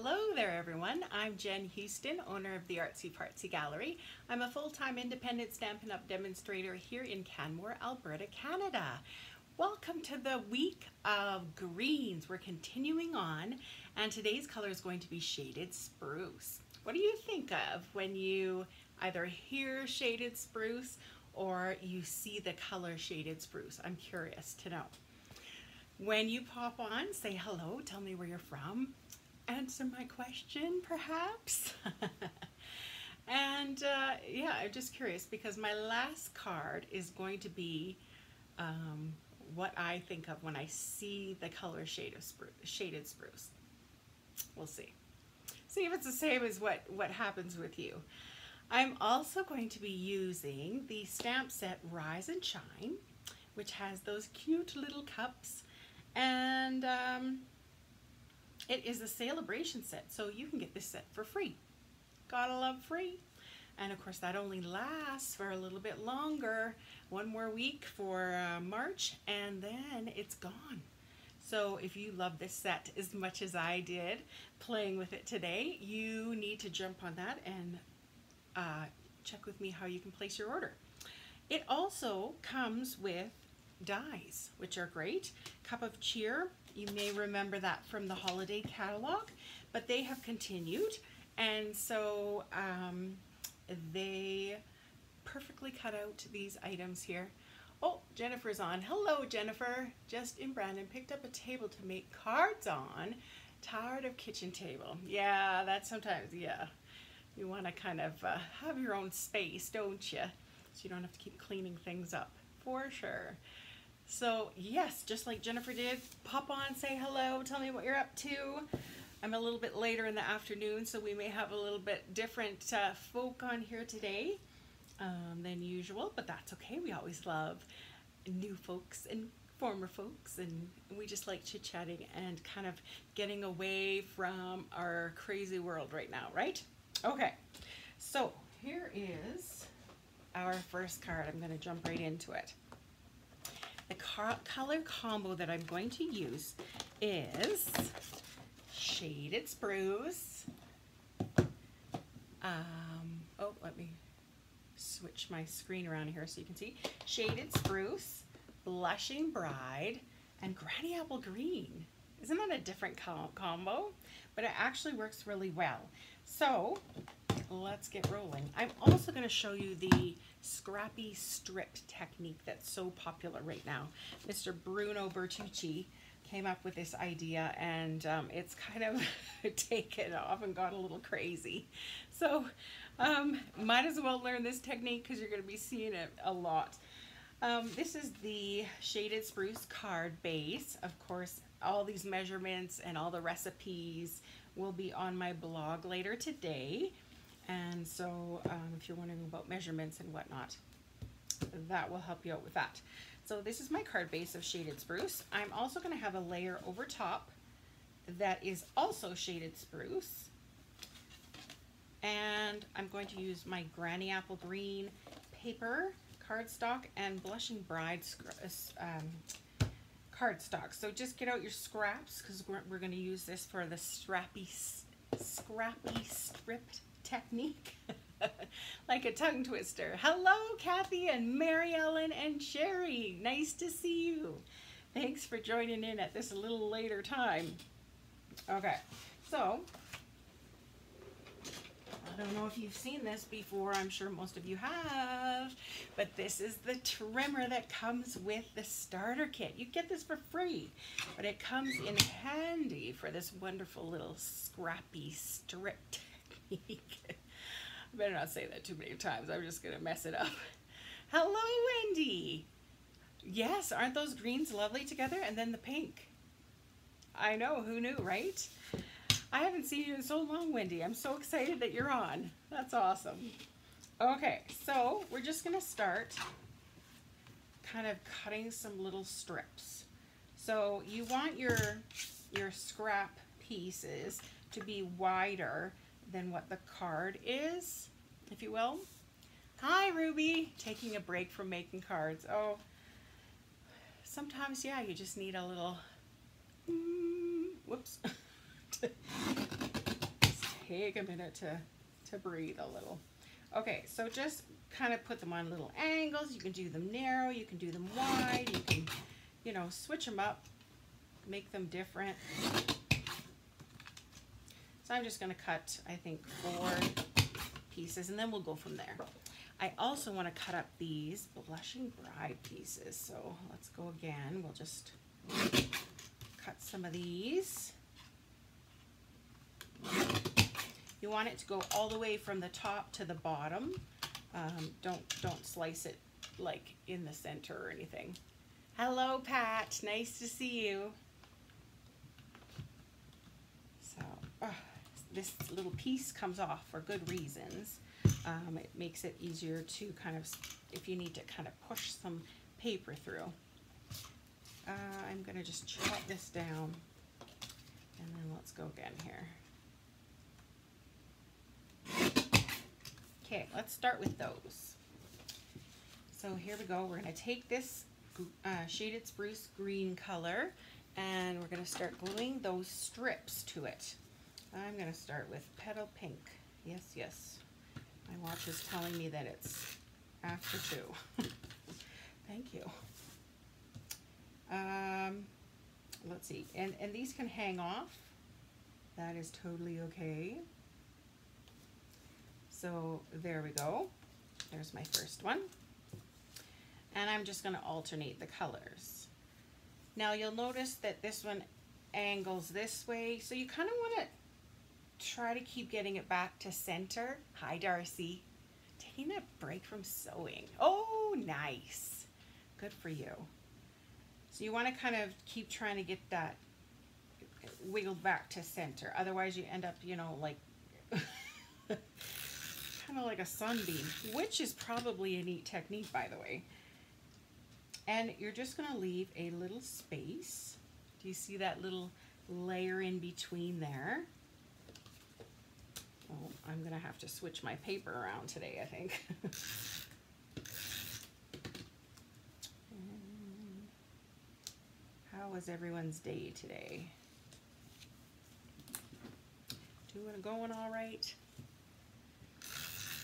Hello there everyone, I'm Jen Houston, owner of the Artsy Fartsy Gallery. I'm a full-time independent Stampin' Up! Demonstrator here in Canmore, Alberta, Canada. Welcome to the week of greens. We're continuing on, and today's color is going to be Shaded Spruce. What do you think of when you either hear Shaded Spruce or you see the color Shaded Spruce? I'm curious to know. When you pop on, say hello, tell me where you're from, answer my question perhaps. And yeah, I'm just curious because my last card is going to be what I think of when I see the color Shaded Spruce. We'll see. See if it's the same as what happens with you. I'm also going to be using the stamp set Rise and Shine, which has those cute little cups. And it is a celebration set, so you can get this set for free. Gotta love free. And of course that only lasts for a little bit longer, one more week for March, and then it's gone. So if you love this set as much as I did playing with it today, you need to jump on that and check with me how you can place your order. It also comes with dies, which are great. Cup of Cheer, you may remember that from the holiday catalog, but they have continued, and so they perfectly cut out these items here. Oh, Jennifer's on. Hello, Jennifer. Just in Brandon, picked up a table to make cards on. Tired of kitchen table. Yeah, that's sometimes, yeah. You want to kind of have your own space, don't you? So you don't have to keep cleaning things up, for sure. So yes, just like Jennifer did, pop on, say hello, tell me what you're up to. I'm a little bit later in the afternoon, so we may have a little bit different folk on here today than usual, but that's okay. We always love new folks and former folks, and we just like chit-chatting and kind of getting away from our crazy world right now, right? Okay, so here is our first card. I'm going to jump right into it. The color combo that I'm going to use is Shaded Spruce. Oh, let me switch my screen around here so you can see. Shaded Spruce, Blushing Bride, and Granny Apple Green. Isn't that a different combo? But it actually works really well. So let's get rolling. I'm also going to show you the scrappy stripped technique that's so popular right now. Mr. Bruno Bertucci came up with this idea, and it's kind of taken off and got a little crazy. So might as well learn this technique because you're going to be seeing it a lot. This is the Shaded Spruce card base. Of course, all these measurements and all the recipes will be on my blog later today. And so if you're wondering about measurements and whatnot, that will help you out with that. So this is my card base of Shaded Spruce. I'm also going to have a layer over top that is also Shaded Spruce. And I'm going to use my Granny Apple Green paper cardstock and Blushing Bride cardstock. So just get out your scraps because we're going to use this for the scrappy stripped technique. Like a tongue twister. Hello, Kathy and Mary Ellen and Sherry. Nice to see you. Thanks for joining in at this a little later time. Okay, so I don't know if you've seen this before. I'm sure most of you have, but this is the trimmer that comes with the starter kit. You get this for free, but it comes in handy for this wonderful little scrappy strip technique. I better not say that too many times. I'm just going to mess it up. Hello, Wendy. Yes, aren't those greens lovely together? And then the pink. I know, who knew, right? I haven't seen you in so long, Wendy. I'm so excited that you're on. That's awesome. Okay, so we're just going to start kind of cutting some little strips. So you want your scrap pieces to be wider than what the card is, if you will. Hi, Ruby. Taking a break from making cards. Oh, sometimes, yeah, you just need a little, whoops. take a minute to breathe a little. Okay, so just kind of put them on little angles. You can do them narrow, you can do them wide, you can, you know, switch them up, make them different. So I'm just going to cut, I think, 4 pieces, and then we'll go from there. I also want to cut up these Blushing Bride pieces, so let's go again. We'll just cut some of these. You want it to go all the way from the top to the bottom. Don't slice it like in the center or anything. Hello, Pat. Nice to see you. So this little piece comes off for good reasons. It makes it easier to kind of, if you need to kind of push some paper through. I'm going to just chop this down, and then let's go again here. Okay, let's start with those. So here we go. We're going to take this Shaded Spruce green color, and we're going to start gluing those strips to it. I'm going to start with Petal Pink. Yes, yes. My watch is telling me that it's after 2. Thank you. Let's see. And these can hang off. That is totally okay. So there we go. There's my first one. And I'm just going to alternate the colors. Now you'll notice that this one angles this way, so you kind of want to try to keep getting it back to center. Hi, Darcy. Taking a break from sewing. Oh, nice. Good for you. So you want to kind of keep trying to get that wiggled back to center. Otherwise you end up, you know, like kind of like a sunbeam, which is probably a neat technique, by the way. And you're just going to leave a little space. Do you see that little layer in between there? Oh, I'm going to have to switch my paper around today, I think. How was everyone's day today? Going all right?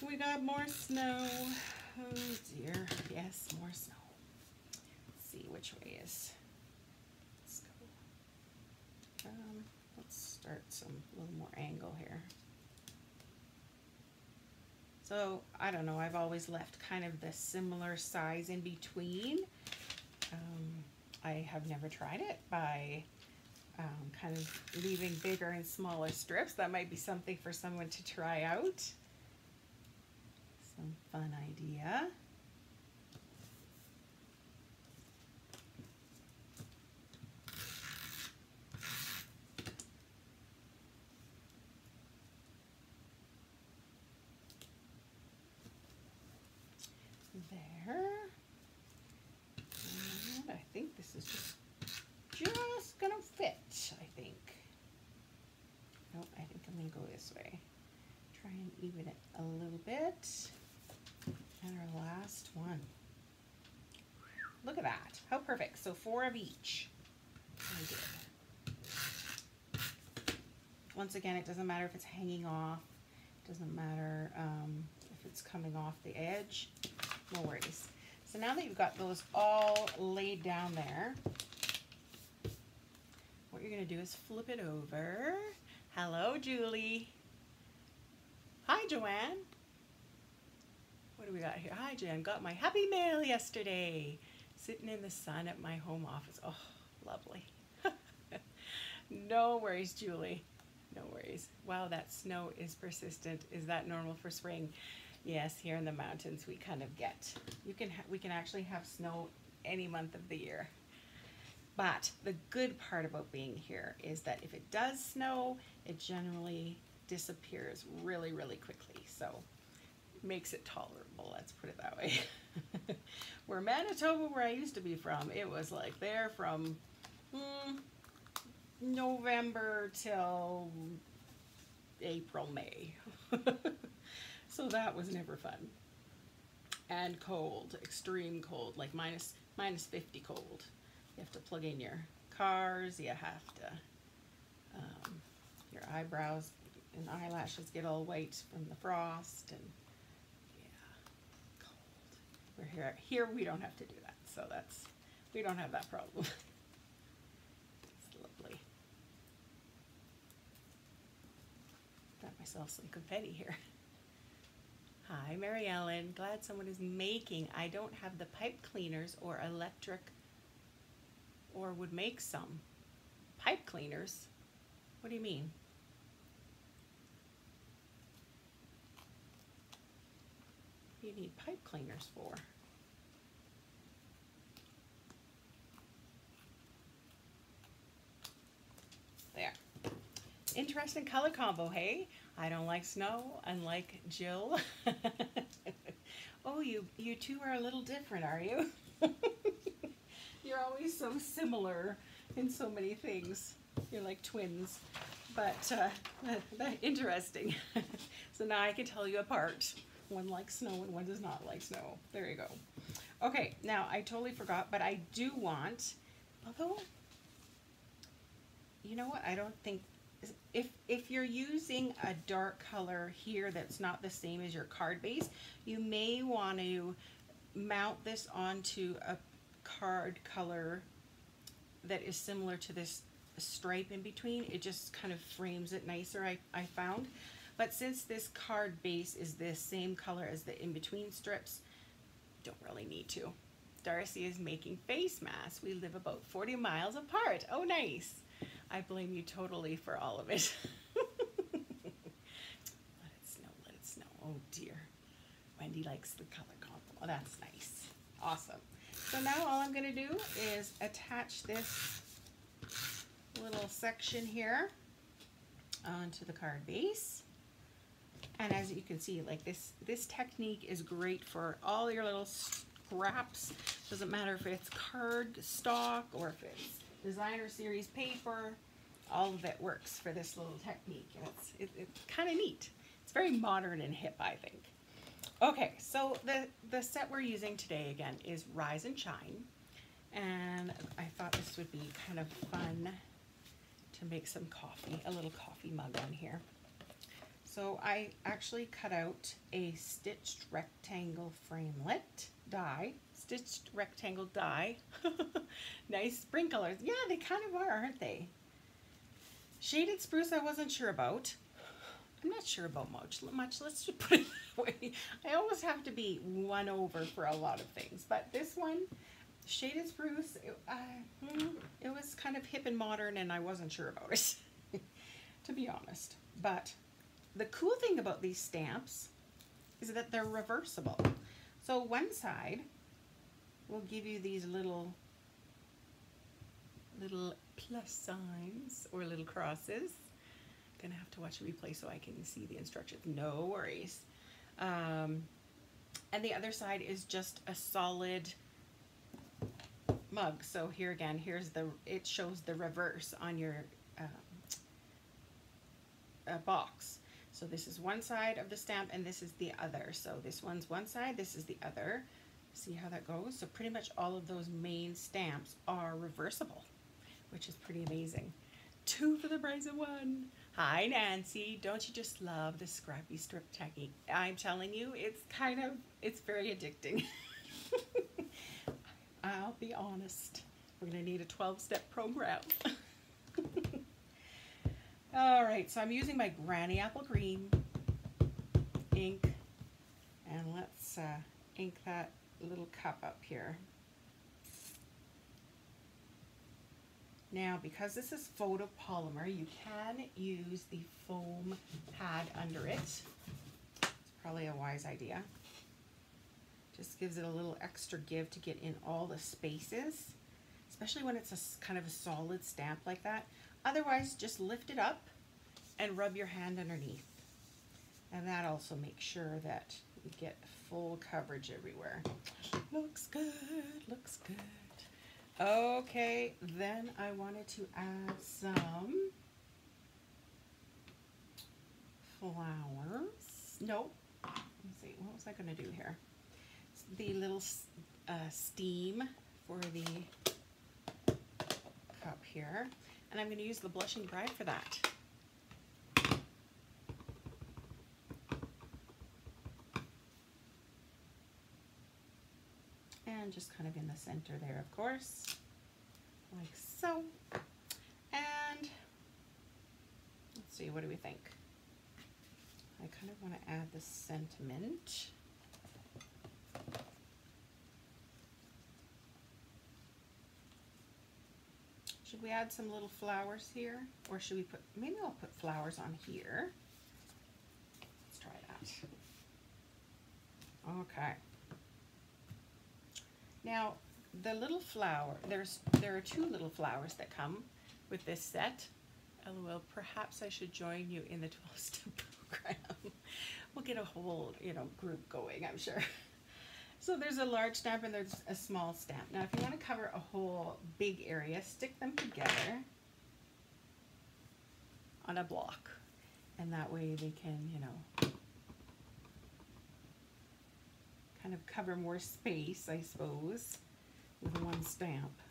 We got more snow. Oh dear. Yes, more snow. Let's see which way is. Let's go. Let's start a little more angle here. So I don't know. I've always left kind of the similar size in between. I have never tried it by kind of leaving bigger and smaller strips. That might be something for someone to try out. Some fun idea. There. And I think this is just gonna fit, I think. Nope, I think I'm gonna go this way. Try and even it a little bit. And our last one. Look at that, how perfect. So 4 of each. Very good. Once again, it doesn't matter if it's hanging off. It doesn't matter if it's coming off the edge. No worries. So now that you've got those all laid down there, what you're going to do is flip it over. Hello, Julie. Hi, Joanne. What do we got here? Hi, Jen. Got my happy mail yesterday. Sitting in the sun at my home office. Oh, lovely. No worries, Julie. No worries. Wow, that snow is persistent. Is that normal for spring? Yes, here in the mountains we kind of get. We can actually have snow any month of the year. But the good part about being here is that if it does snow, it generally disappears really, really quickly. So it makes it tolerable, let's put it that way. Where Manitoba, where I used to be from, it was like there from November till April, May. So that was never fun. And cold, extreme cold, like minus 50 cold. You have to plug in your cars, you have to, your eyebrows and eyelashes get all white from the frost, and yeah, cold. We're here we don't have to do that, so we don't have that problem. It's lovely. Got myself some confetti here. Hi, Mary Ellen. Glad someone is making. I don't have the pipe cleaners or electric, or would make some. Pipe cleaners? What do you mean? What do you need pipe cleaners for? There. Interesting color combo, hey? I don't like snow, unlike Jill. Oh, you two are a little different, are you? You're always so similar in so many things. You're like twins. But interesting. So now I can tell you apart. One likes snow and one does not like snow. There you go. Okay, now I totally forgot, but I do want, although, you know what, I don't think, if you're using a dark color here that's not the same as your card base, you may want to mount this onto a card color that is similar to this stripe in between. It just kind of frames it nicer, I found. But since this card base is the same color as the in-between strips, don't really need to. Darcy is making face masks. We live about 40 miles apart. Oh, nice. I blame you totally for all of it. Let it snow, let it snow. Oh dear. Wendy likes the color combo. Oh, that's nice. Awesome. So now all I'm going to do is attach this little section here onto the card base. And as you can see, like this technique is great for all your little scraps. Doesn't matter if it's card stock or if it's designer series paper, all of it works for this little technique. And it's kind of neat. It's very modern and hip, I think. Okay, so the set we're using today again is Rise and Shine. And I thought this would be kind of fun to make some coffee, a little coffee mug on here. So I actually cut out a stitched rectangle framelit die, stitched rectangle die. Nice spring colors. Yeah, they kind of are, aren't they? Shaded Spruce I wasn't sure about. I'm not sure about much. Let's just put it that way. I always have to be won over for a lot of things. But this one, Shaded Spruce, it was kind of hip and modern and I wasn't sure about it, to be honest. But the cool thing about these stamps is that they're reversible. So one side will give you these little plus signs or little crosses. Gonna have to watch a replay so I can see the instructions. No worries. And the other side is just a solid mug. So here again, it shows the reverse on your box. So this is one side of the stamp and this is the other. So this one's one side, this is the other. See how that goes? So pretty much all of those main stamps are reversible, which is pretty amazing. 2 for the price of 1. Hi Nancy, don't you just love the scrappy strip technique? I'm telling you, it's very addicting. I'll be honest. We're gonna need a 12-step program. All right, so I'm using my Granny Apple Green ink, and let's ink that little cup up here. Now, because this is photopolymer, you can use the foam pad under it. It's probably a wise idea. Just gives it a little extra give to get in all the spaces, especially when it's a kind of a solid stamp like that. Otherwise, just lift it up and rub your hand underneath. And that also makes sure that you get full coverage everywhere. Looks good, looks good. Okay, then I wanted to add some flowers. Nope. Let's see, what was I going to do here? The little steam for the cup here. And I'm going to use the Blushing Bride for that. And just kind of in the center there, of course, like so. And let's see, what do we think? I kind of want to add the sentiment. Should we add some little flowers here? Or should we put, maybe I'll put flowers on here. Let's try that. Okay. Now, the little flower, there are two little flowers that come with this set. LOL, perhaps I should join you in the 12-step program. We'll get a whole, group going, I'm sure. So there's a large stamp and there's a small stamp. Now, if you want to cover a whole big area, stick them together on a block. And that way they can, kind of cover more space, I suppose, with one stamp.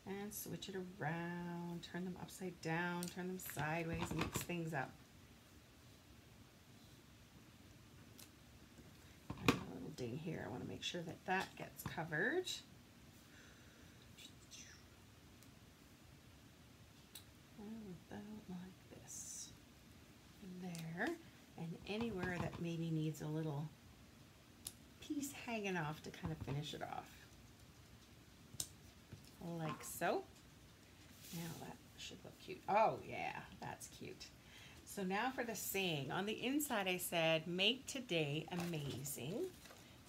And switch it around, turn them upside down, turn them sideways, mix things up. I have a little ding here. I want to make sure that that gets covered. About like this. There. And anywhere that maybe needs a little piece hanging off to kind of finish it off. Like so. Now that should look cute. Oh yeah, that's cute. So now for the saying. On the inside I said, make today amazing.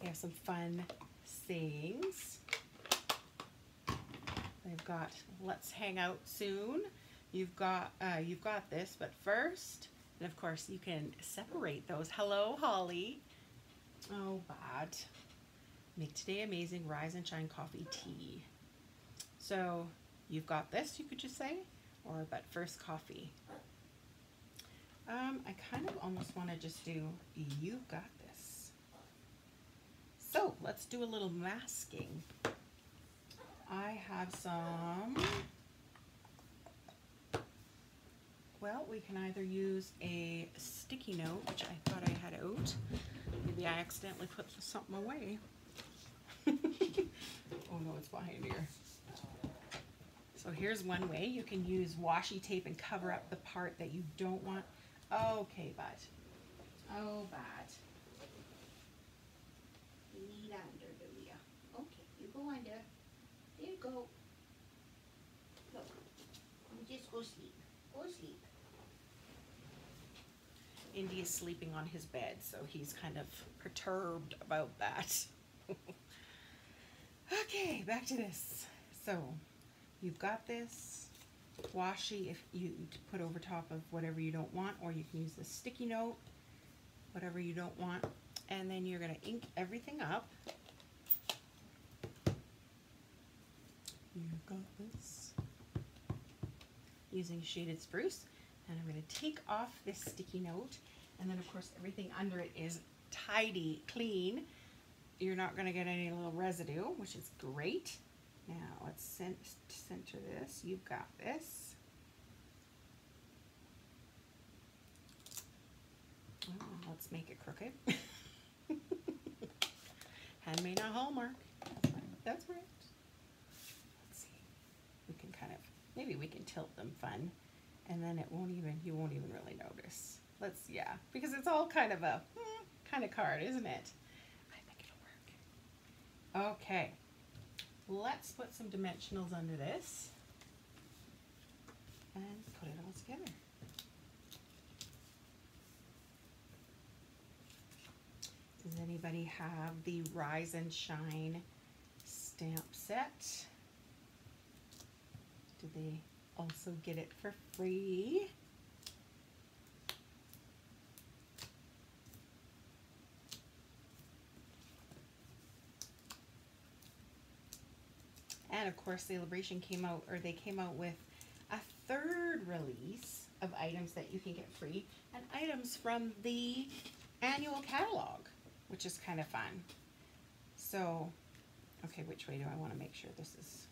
We have some fun sayings. They've got, let's hang out soon. You've got this, but first, and of course you can separate those. Hello, Holly. Oh, bad. Make today amazing, rise and shine coffee tea. So you've got this, you could just say, or but first coffee. I kind of almost want to just do, you've got this. So let's do a little masking. I have some, well, we can either use a sticky note, which I thought I had out. Maybe I accidentally put something away. Oh no, it's behind here. So here's one way. You can use washi tape and cover up the part that you don't want. Okay, bud. Oh, bad. You need under, do ya? Okay, you go under. There you go. Look, you just go sleep. Go sleep. Indy is sleeping on his bed, so he's kind of perturbed about that. Okay, back to this. So, you've got this washi if you put over top of whatever you don't want, or you can use the sticky note, whatever you don't want, and then you're going to ink everything up. You've got this using Shaded Spruce, and I'm going to take off this sticky note, and then of course everything under it is tidy, clean. You're not going to get any little residue, which is great. Now let's center this. You've got this. Oh, let's make it crooked. Handmade on Hallmark. That's right. Let's see. We can kind of, maybe we can tilt them fun, and then it won't even, you won't even really notice. Let's, yeah, because it's all kind of a kind of card, isn't it? I think it'll work. Okay. Let's put some dimensionals under this and put it all together. Does anybody have the Rise and Shine stamp set? Do they also get it for free? And of course, Celebration came out, or they came out with a third release of items that you can get free, and items from the annual catalog, which is kind of fun. So, okay, which way do I want to make sure this is?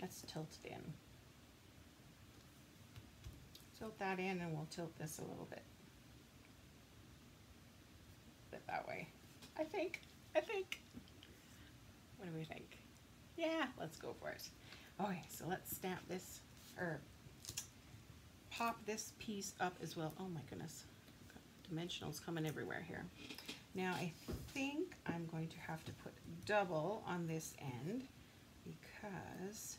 Let's tilt it in. Tilt that in, and we'll tilt this a little bit. That way. I think. What do we think? Yeah, let's go for it. Okay, so let's stamp this, or pop this piece up as well. Oh my goodness, dimensionals coming everywhere here. Now I think I'm going to have to put double on this end because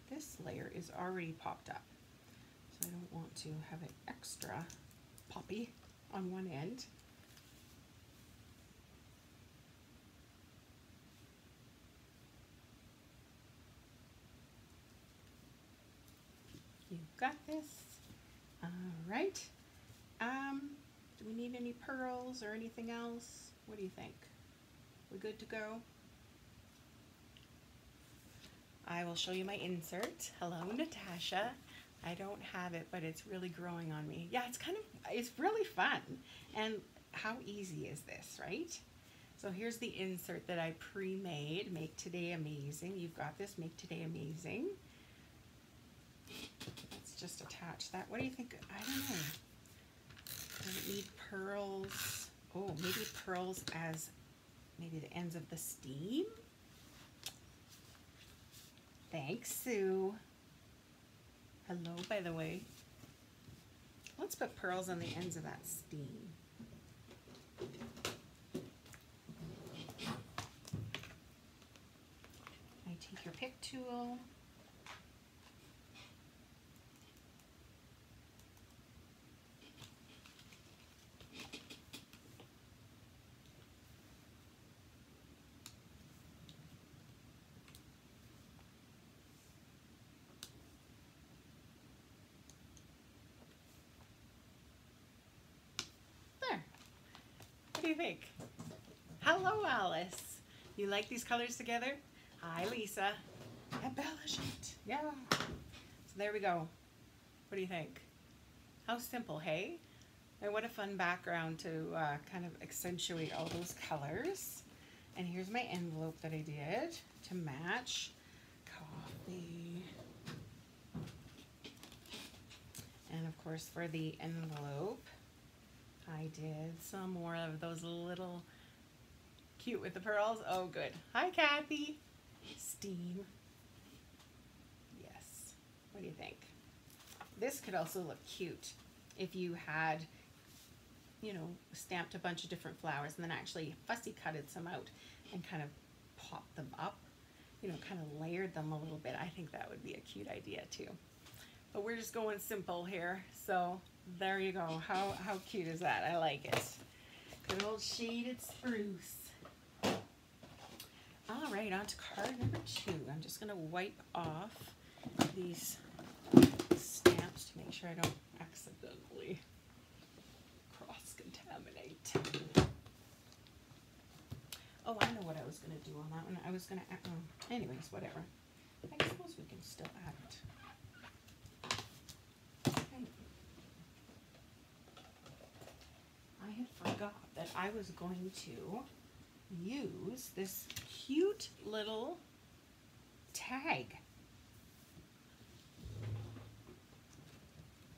this layer is already popped up. So I don't want to have it extra poppy on one end. You got this. All right. Do we need any pearls or anything else? What do you think? We good to go? I will show you my insert. Hello, Natasha. I don't have it, but it's really growing on me. Yeah, it's really fun. And how easy is this, right? So here's the insert that I pre-made. Make today amazing. You've got this. Make today amazing. Let's just attach that. What do you think? I don't know. Does it need pearls? Oh, maybe pearls as maybe the ends of the steam? Thanks, Sue. Hello, by the way. Let's put pearls on the ends of that steam. I take your pick tool. What do you think? Hello, Alice. You like these colors together? Hi, Lisa. Embellish it. Yeah. So there we go. What do you think? How simple, hey? And what a fun background to kind of accentuate all those colors. And here's my envelope that I did to match. Coffee. And of course, for the envelope, I did some more of those little cute with the pearls. Oh, good. Hi, Kathy. Steam. Yes. What do you think? This could also look cute if you had, you know, stamped a bunch of different flowers and then actually fussy cutted some out and kind of popped them up, you know, kind of layered them a little bit. I think that would be a cute idea too. But we're just going simple here. So there you go. How cute is that? I like it. Good old Shaded Spruce. All right, on to card number 2. I'm just going to wipe off these stamps to make sure I don't accidentally cross-contaminate. Oh, I know what I was going to do on that one. I was going to, anyways, whatever. I suppose we can still add it. I had forgot that I was going to use this cute little tag.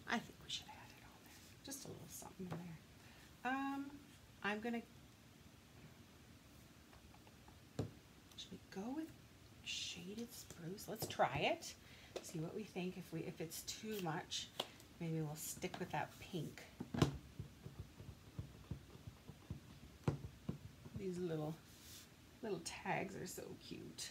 I think we should add it on there. Just a little something in there. I'm gonna, should we go with Shaded Spruce? Let's try it. See what we think. If it's too much, maybe we'll stick with that pink. These little tags are so cute.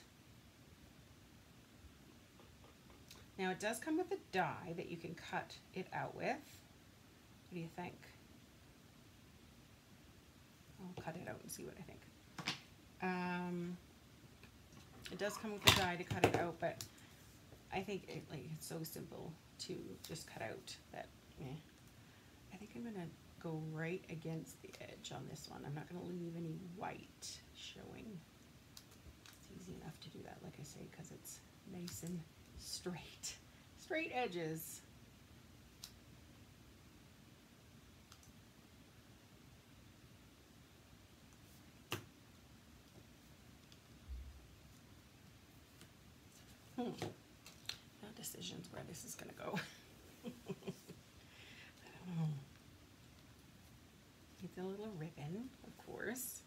Now it does come with a die that you can cut it out with. What do you think? I'll cut it out and see what I think. It does come with a die to cut it out, but I think it's so simple to just cut out that I think I'm gonna go right against the edge on this one. I'm not going to leave any white showing. It's easy enough to do that, like I say, because it's nice and straight edges. No decisions where this is going to go. I don't know. It's a little ribbon, of course.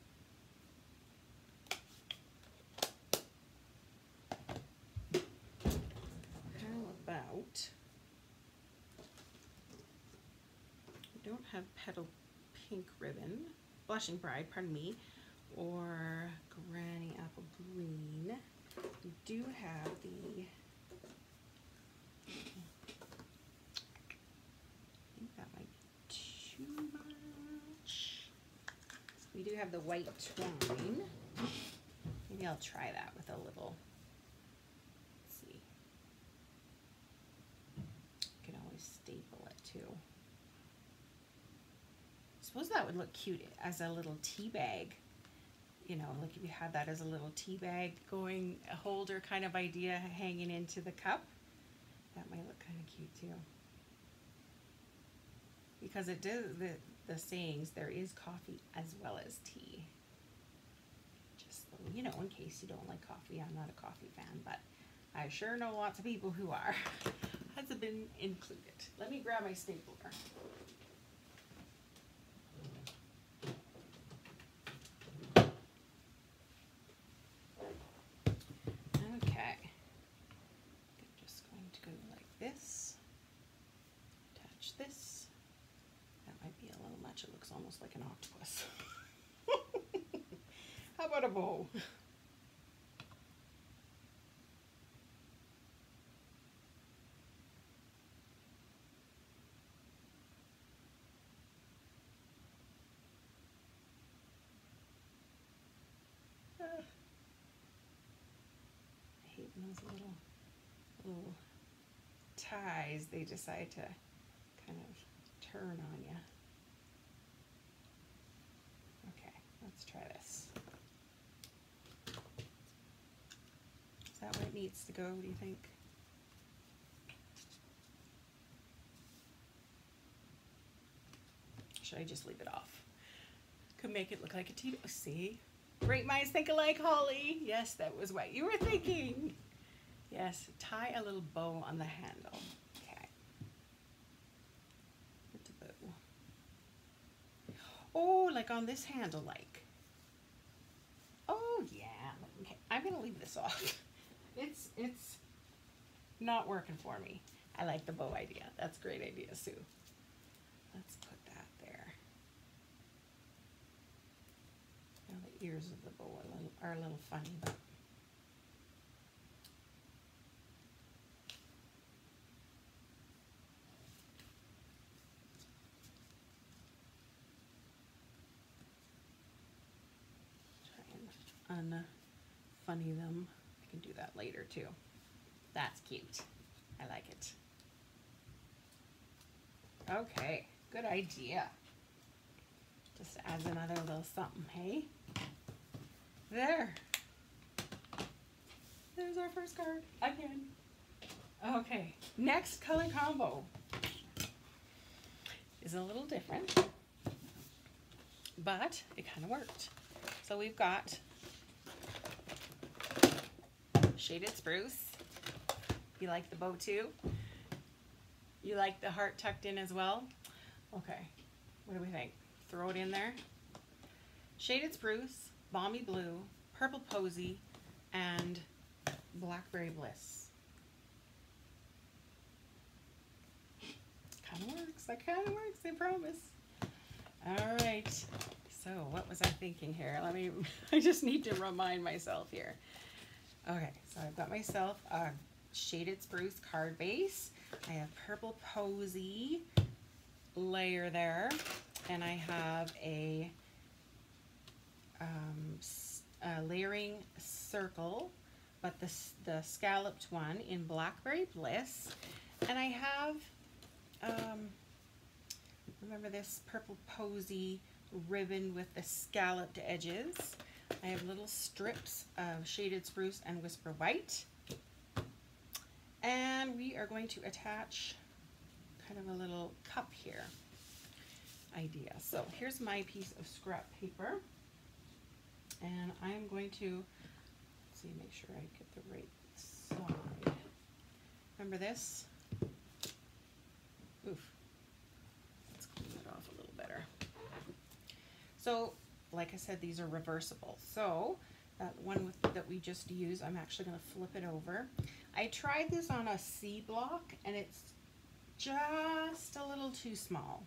don't have Petal Pink Ribbon, Blushing Bride, pardon me, or Granny Apple Green. We do have the, I think that might be too much. We do have the white twine. Maybe I'll try that with a little, let's see. You can always staple it too. I suppose that would look cute as a little tea bag. You know, like if you had that as a little tea bag going, a holder kind of idea hanging into the cup. That might look kind of cute too. Because it does, the sayings, there is coffee as well as tea. Just, you know, in case you don't like coffee. I'm not a coffee fan, but I sure know lots of people who are. Has been included. Let me grab my stapler. Okay. I'm just going to go like this. Attach this. That might be a little much. It looks almost like an octopus. How about a bow? I hate when those little ties, they decide to kind of turn on you. Okay, let's try this. Is that where it needs to go, do you think? Should I just leave it off? Could make it look like a tea. See? Great minds think alike, Holly. Yes, that was what you were thinking. Yes, tie a little bow on the handle. Okay. Put the bow. Oh, like on this handle, like. Oh, yeah. Okay, I'm going to leave this off. It's not working for me. I like the bow idea. That's a great idea, Sue. Let's put that there. Now the ears of the bow are a little funny, but try and unfunny them. I can do that later too. That's cute. I like it. Okay, good idea. Just adds another little something, hey? There. There's our first card, again. Okay, next color combo is a little different, but it kind of worked. So we've got Shaded Spruce. You like the bow too? You like the heart tucked in as well? Okay, what do we think? Throw it in there. Shaded Spruce, Balmy Blue, Purple Posy, and Blackberry Bliss. Kind of works. That kind of works, I promise. All right. So what was I thinking here? I just need to remind myself here. Okay, so I've got myself a Shaded Spruce card base. I have Purple Posy layer there, and I have a layering circle, but the scalloped one in Blackberry Bliss, and I have remember this Purple Posy ribbon with the scalloped edges. I have little strips of Shaded Spruce and Whisper White, and we are going to attach kind of a little cup here idea. So here's my piece of scrap paper, and I'm going to make sure I get the right side. Remember this? Oof. Let's clean it off a little better. So, like I said, these are reversible. So that one that we just used, I'm actually going to flip it over. I tried this on a C block, and it's just a little too small.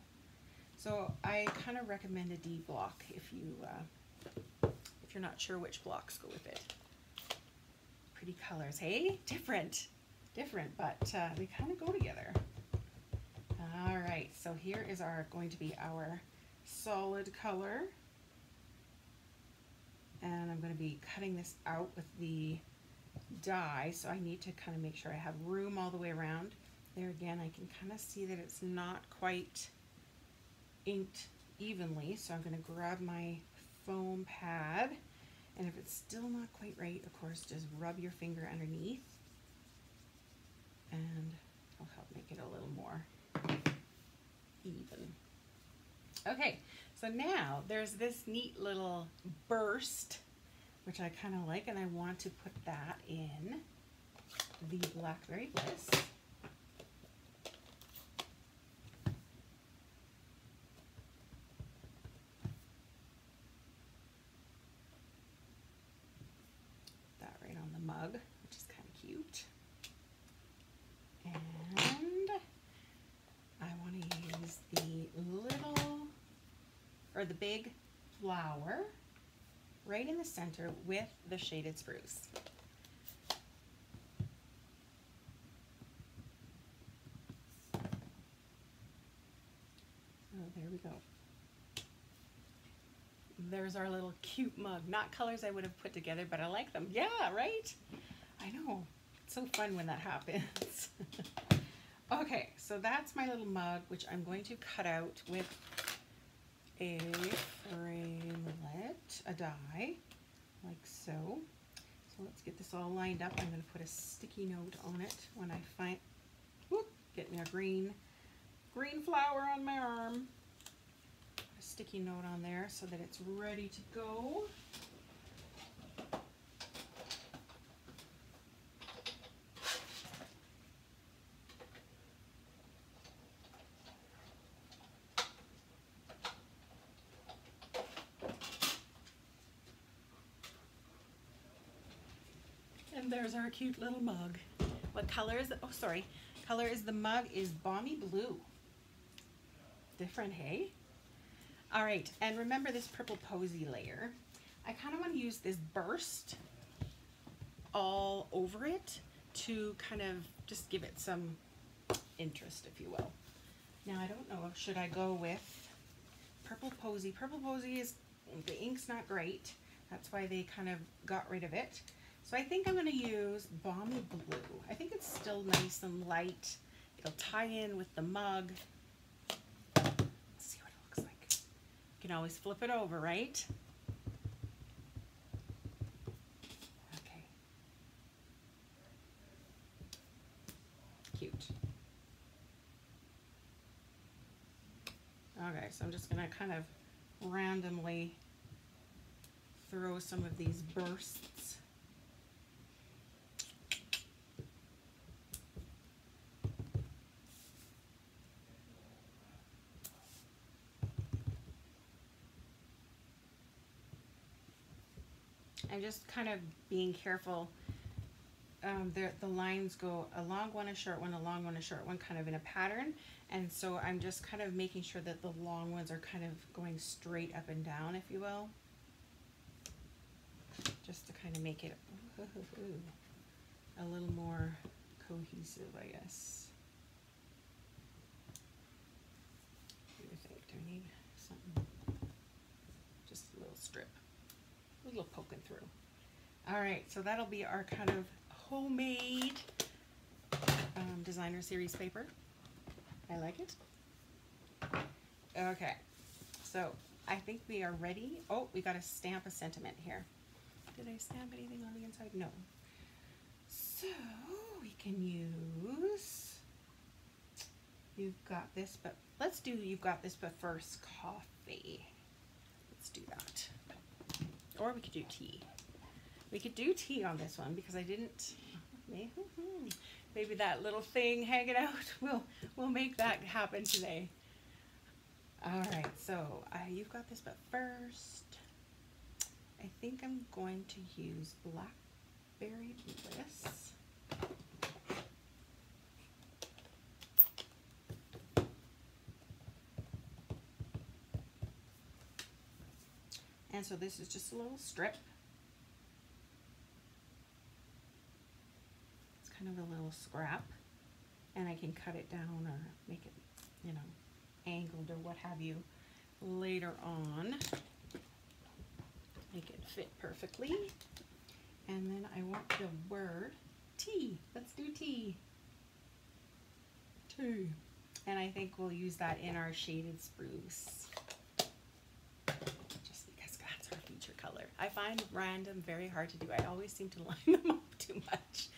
So I kind of recommend a D block if you're not sure which blocks go with it. Pretty colors, hey? Different, but they kind of go together. All right, so here is going to be our solid color. And I'm going to be cutting this out with the die, so I need to kind of make sure I have room all the way around. There again, I can kind of see that it's not quite inked evenly, so I'm going to grab my foam pad, and if it's still not quite right, of course, just rub your finger underneath, and it'll help make it a little more even. Okay, so now there's this neat little burst, which I kind of like, and I want to put that in the Blackberry Bliss. That right on the mug, which is kind of cute. And I want to use the big flower right in the center with the Shaded Spruce. Oh, there we go. There's our little cute mug. Not colors I would have put together, but I like them. Yeah, right? I know. It's so fun when that happens. Okay, so that's my little mug, which I'm going to cut out with a framelit, a die, like so. So let's get this all lined up. I'm going to put a sticky note on it when I find, whoop, get me a green flower on my arm. Put a sticky note on there so that it's ready to go. And there's our cute little mug. What color is it? Oh, sorry. Color is the mug is Balmy Blue. Different, hey? All right, and remember this purple posy layer. I kind of want to use this burst all over it to kind of just give it some interest, if you will. Now, I don't know, should I go with purple posy? Purple posy is, the ink's not great. That's why they kind of got rid of it. So I think I'm going to use Balmy Blue. I think it's still nice and light. It'll tie in with the mug. Let's see what it looks like. You can always flip it over, right? Okay. Cute. Okay, so I'm just going to kind of randomly throw some of these bursts. I'm just kind of being careful. The lines go a long one, a short one, a long one, a short one, kind of in a pattern. And so I'm just kind of making sure that the long ones are kind of going straight up and down, if you will. Just to kind of make it a little more cohesive, I guess. What do you think? Do I need something? Just a little strip. A little poking through. All right, so that'll be our kind of homemade designer series paper. I like it. Okay, so I think we are ready. Oh, we got to stamp a sentiment here. Did I stamp anything on the inside? No. So we can use You've Got This, but let's do You've Got This, but first coffee. Let's do that. Or we could do tea. We could do tea on this one because I didn't, maybe that little thing hanging out, we'll make that happen today. All right, so You've Got This, but first, I think I'm going to use Blackberry Bliss. And so this is just a little strip. It's kind of a little scrap, and I can cut it down or make it, you know, angled or what have you later on. Make it fit perfectly. And then I want the word tea. Let's do tea. Tea. And I think we'll use that in our Shaded Spruce. Just because that's our feature color. I find random very hard to do. I always seem to line them up too much.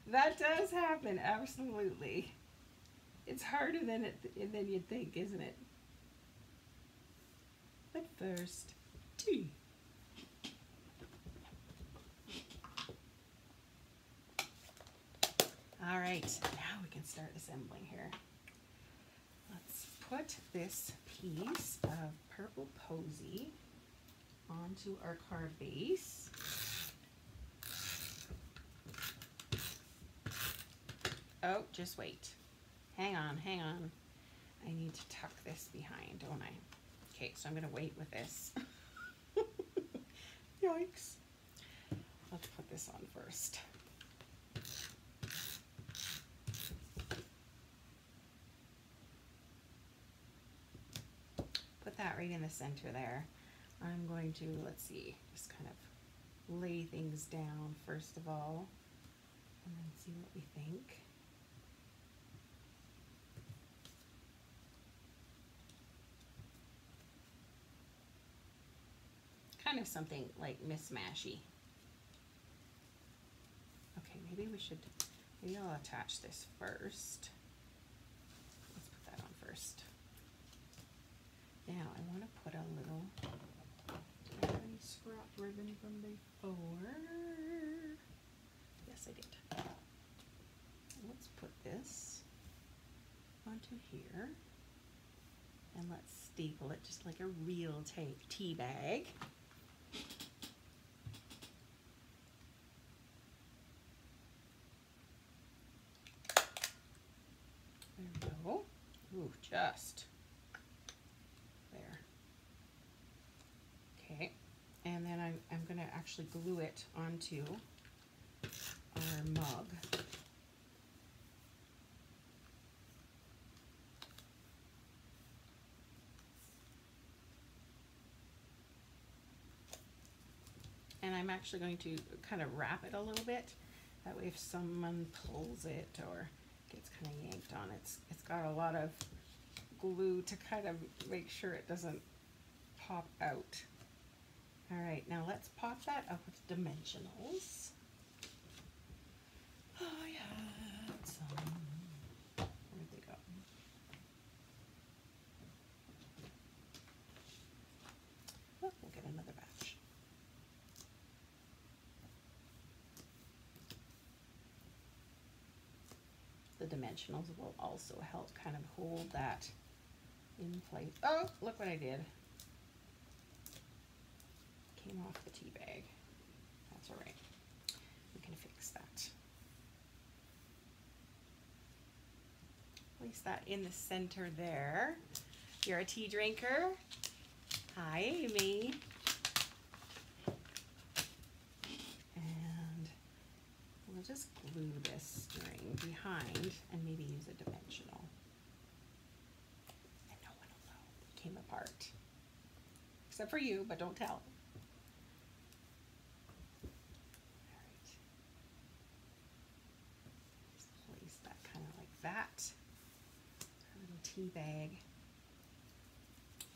That does happen, absolutely. It's harder than you'd think, isn't it? But first, tea. All right, now we can start assembling here. Let's put this piece of purple posy onto our card base. Oh, just wait. Hang on, hang on. I need to tuck this behind, don't I? Okay, so I'm gonna wait with this. Yikes. Let's put this on first. Put that right in the center there. I'm going to, let's see, just kind of lay things down first of all, and then see what we think. Kind of something like mishmashy. Okay, maybe I'll attach this first. Let's put that on first. Now I want to put a little, did I have any scrap ribbon from before? Yes, I did. Let's put this onto here, and let's staple it just like a real tea bag. There we go. Ooh, just there. Okay, and then I'm going to actually glue it onto our mug. And I'm actually going to kind of wrap it a little bit. That way if someone pulls it or gets kind of yanked on, it's got a lot of glue to kind of make sure it doesn't pop out. All right, now let's pop that up with dimensionals. Oh yeah, some. Where'd they go? Oh, we'll get another batch. The dimensionals will also help kind of hold that in place. Oh, look what I did. Came off the tea bag. That's all right. We can fix that. Place that in the center there. You're a tea drinker. Hi, Amy. And we'll just glue this string behind and maybe use a dimensional. And no one will know it came apart. Except for you, but don't tell. That our little tea bag.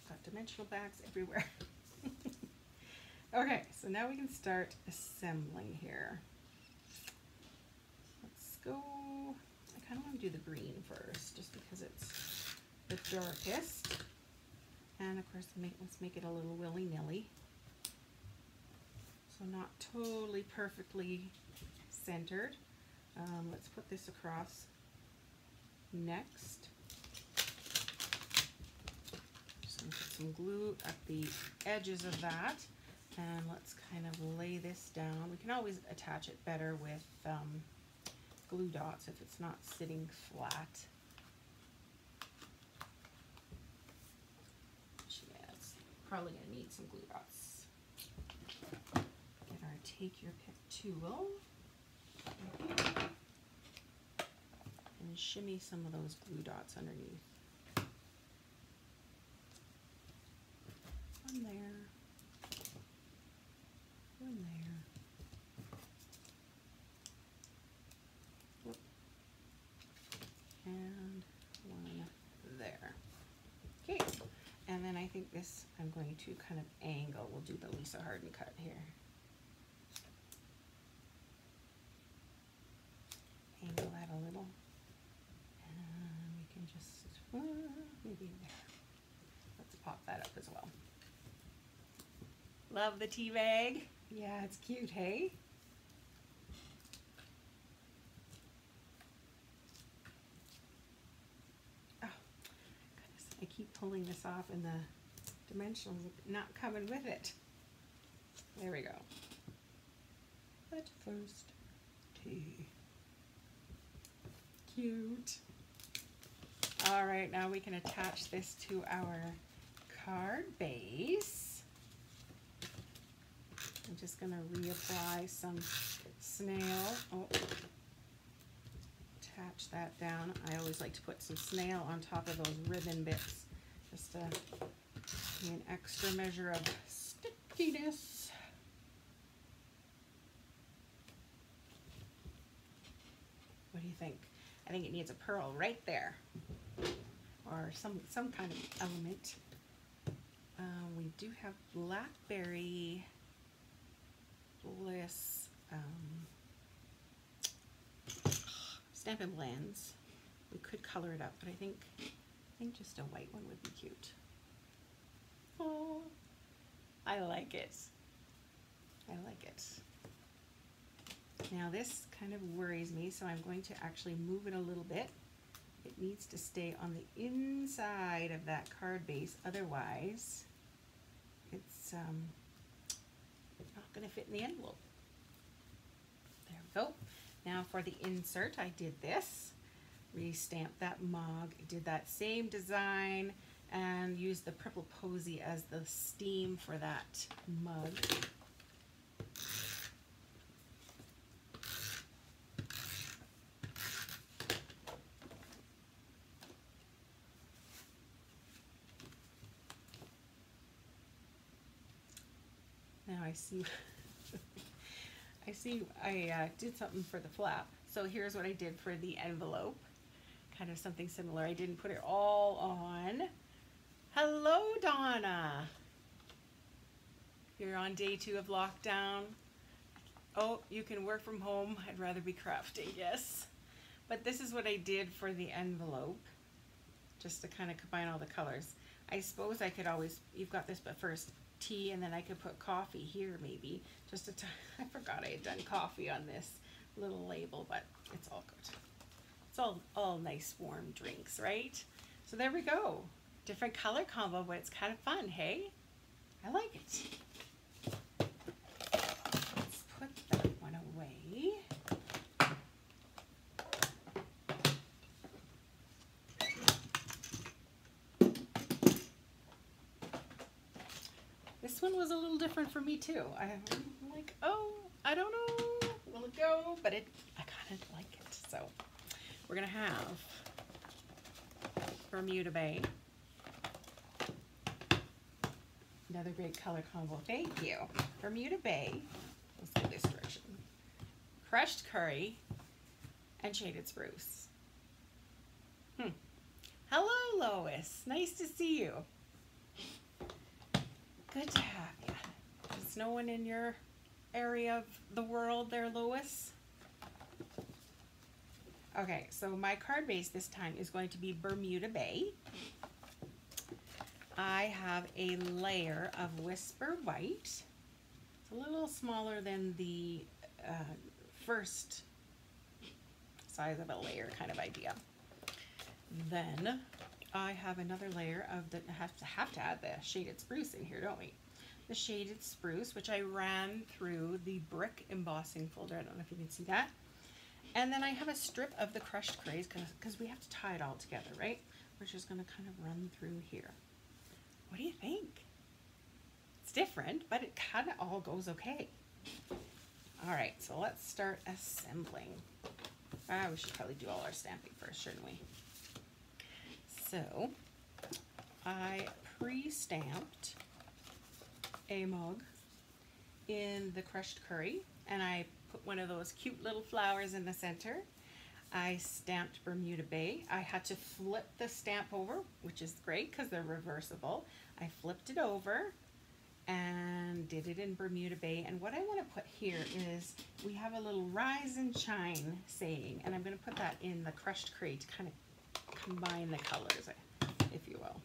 Got dimensional bags everywhere. Okay, so now we can start assembling here. Let's go. I kind of want to do the green first, just because it's the darkest. And of course, let's make it a little willy-nilly. So not totally perfectly centered. Let's put this across. Next, just going to put some glue at the edges of that, and let's kind of lay this down. We can always attach it better with glue dots if it's not sitting flat. Yeah, it's probably going to need some glue dots. take your pick tool and shimmy some of those glue dots underneath. One there, one there. Whoop. And one there. Okay, and then I think this I'm going to kind of angle. We'll do the Lisa Harden cut here. Angle that a little, and we can just maybe there. Let's pop that up as well. Love the tea bag. Yeah, it's cute, hey? Oh, goodness, I keep pulling this off and the dimensionals are not coming with it. There we go. But first, tea. Cute. All right, now we can attach this to our card base. I'm just going to reapply some snail. Oh, attach that down. I always like to put some snail on top of those ribbon bits, just to be an extra measure of stickiness. What do you think? I think it needs a pearl right there, or some kind of element. We do have Blackberry Bliss Stampin' Blends. We could color it up, but I think just a white one would be cute. Oh, I like it. I like it. Now this kind of worries me, so I'm going to actually move it a little bit. It needs to stay on the inside of that card base, otherwise it's not going to fit in the envelope. There we go. Now for the insert, I did this. Re-stamped that mug, did that same design, and used the Purple Posy as the steam for that mug. Now I see, I did something for the flap. So here's what I did for the envelope. Kind of something similar. I didn't put it all on. Hello, Donna. You're on day 2 of lockdown. Oh, you can work from home. I'd rather be crafting, yes. But this is what I did for the envelope, just to kind of combine all the colors. I suppose I could always, you've got this, but first tea, and then I could put coffee here maybe. Just I forgot I had done coffee on this little label, but it's all good. It's all nice warm drinks, right? So there we go. Different color combo, but it's kind of fun, hey? I like it. Let's put that one away. This one was a little different for me too. I'm like, oh, I don't know, will it go? But I kind of like it. So we're gonna have Bermuda Bay. Another great color combo. Thank you. Bermuda Bay. Let's go this direction. Crushed Curry and Shaded Spruce. Hello, Lois. Nice to see you. Good to have you. Is no one in your area of the world there, Lois? Okay, so my card base this time is going to be Bermuda Bay. I have a layer of Whisper White. It's a little smaller than the first size of a layer kind of idea. Then I have another layer of the, have to add the Shaded Spruce in here, don't we? The Shaded Spruce, which I ran through the brick embossing folder. I don't know if you can see that. And then I have a strip of the crushed craze because we have to tie it all together, right? We're just going to kind of run through here. What do you think? It's different, but it kind of all goes okay. All right, so let's start assembling. We should probably do all our stamping first, shouldn't we? So I pre-stamped a mug in the crushed curry, and I put one of those cute little flowers in the center. I stamped Bermuda Bay. I had to flip the stamp over, which is great because they're reversible. I flipped it over and did it in Bermuda Bay. And what I want to put here is we have a little rise and shine saying, and I'm going to put that in the crushed curry to kind of combine the colors, if you will.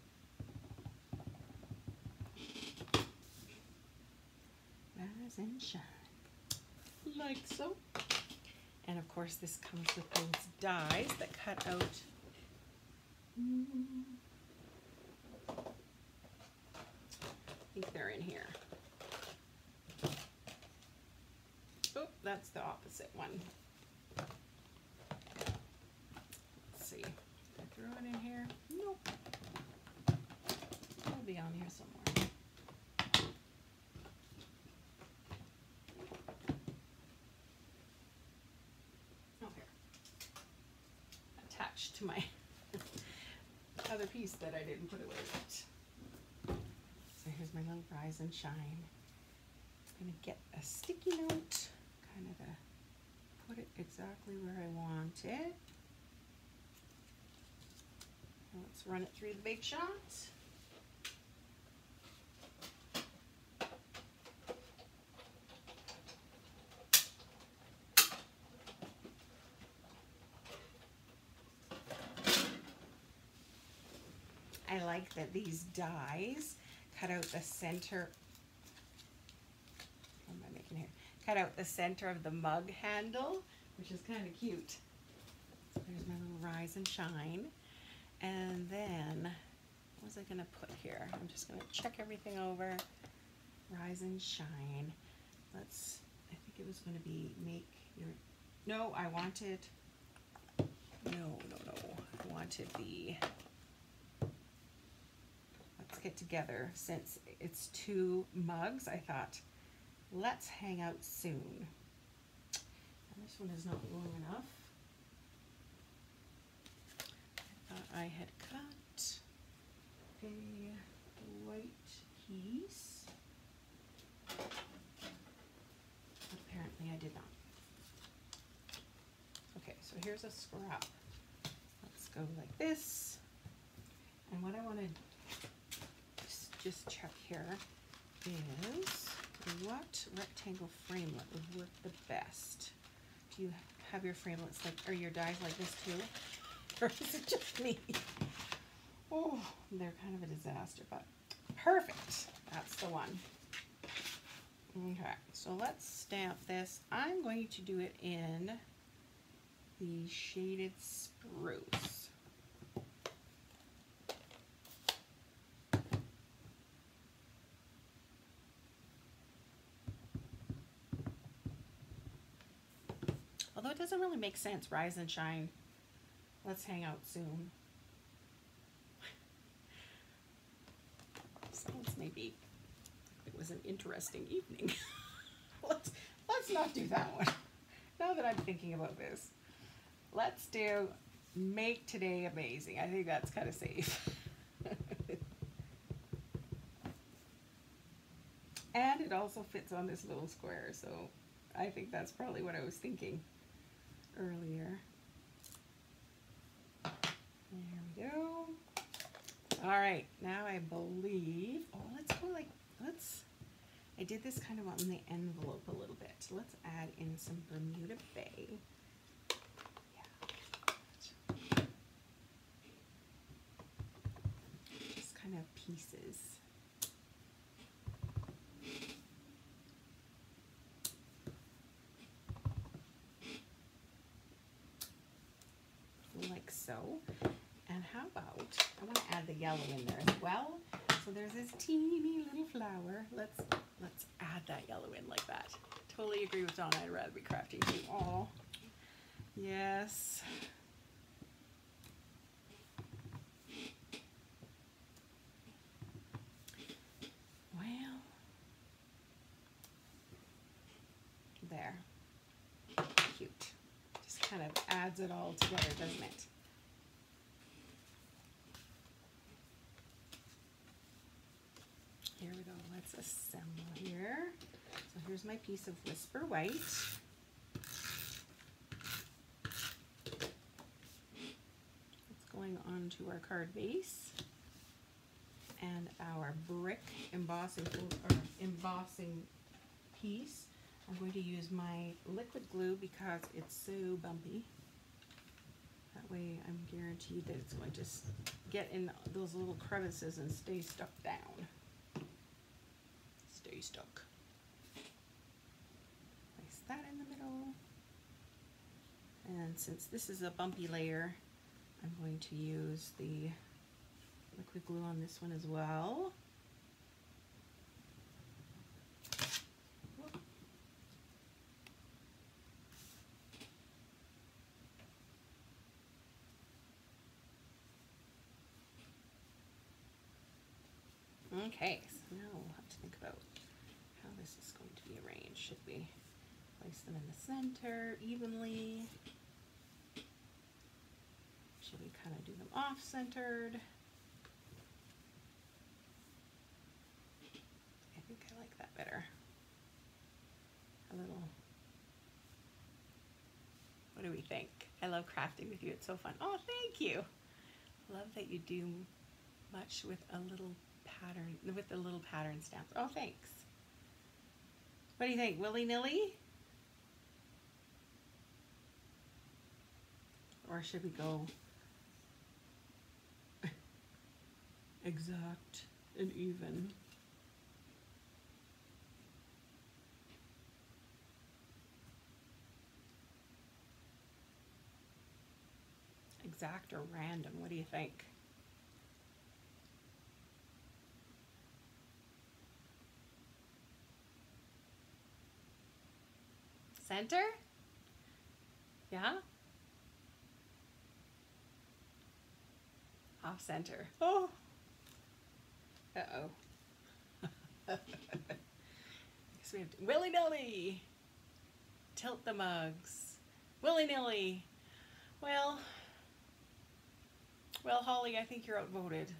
Rise and shine, like so. And of course this comes with those dies that cut out I think they're in here. Oh, that's the opposite one. Let's see. Did I throw it in here? Nope. It'll be on here somewhere. Oh, here. Attached to my other piece that I didn't put away yet. So here's my little rise and shine. I'm going to get a sticky note, kind of to put it exactly where I want it. Let's run it through the Bake Shot. I like that these dies cut out the center. What am I making here? Cut out the center of the mug handle, which is kind of cute. So there's my little rise and shine. And then, what was I going to put here? I'm just going to check everything over. Rise and shine. Let's, I think it was going to be make your, no, I wanted, no. I wanted the, let's get together. Since it's 2 mugs, I thought, let's hang out soon. And this one is not long enough. I thought I had cut a white piece. But apparently I did not. Okay, so here's a scrap. Let's go like this. And what I want to just check here is what rectangle framelit would work the best. Do you have your framelits like, or your dies like this too? Or is it just me? Oh, they're kind of a disaster, but perfect. That's the one. Okay, so let's stamp this. I'm going to do it in the Shaded Spruce. Although it doesn't really make sense, rise and shine. Let's hang out soon. Sounds maybe it was an interesting evening. let's not do that one. Now that I'm thinking about this, let's do make today amazing. I think that's kind of safe. And it also fits on this little square, so I think that's probably what I was thinking earlier. There we go. All right, now I believe, oh, let's go like, I did this kind of on the envelope a little bit. Let's add in some Bermuda Bay. Yeah. Just kind of pieces. Like so. And how about, I want to add the yellow in there as well. So there's this teeny little flower. Let's add that yellow in like that. Totally agree with Donna. I'd rather be crafting too. Oh, yes. Well, there. adds it all together, doesn't it? Here we go. Let's assemble here. So here's my piece of Whisper White. It's going onto our card base. And our brick embossing piece. I'm going to use my liquid glue because it's so bumpy. That way I'm guaranteed that it's going to get in those little crevices and stay stuck down. Stay stuck. Place that in the middle. And since this is a bumpy layer, I'm going to use the liquid glue on this one as well. Okay, so now we'll have to think about how this is going to be arranged. Should we place them in the center evenly? Should we kind of do them off-centered? I think I like that better. A little, what do we think? I love crafting with you, it's so fun. Oh, thank you. Love that you do much with a little pattern, with the little pattern stamps. Oh, thanks. What do you think, willy-nilly? Or should we go exact and even? Exact or random, what do you think? Center? Yeah? Off center. Oh. Uh-oh. Guess we have to willy-nilly. Tilt the mugs. Willy-nilly. Well, Holly, I think you're outvoted.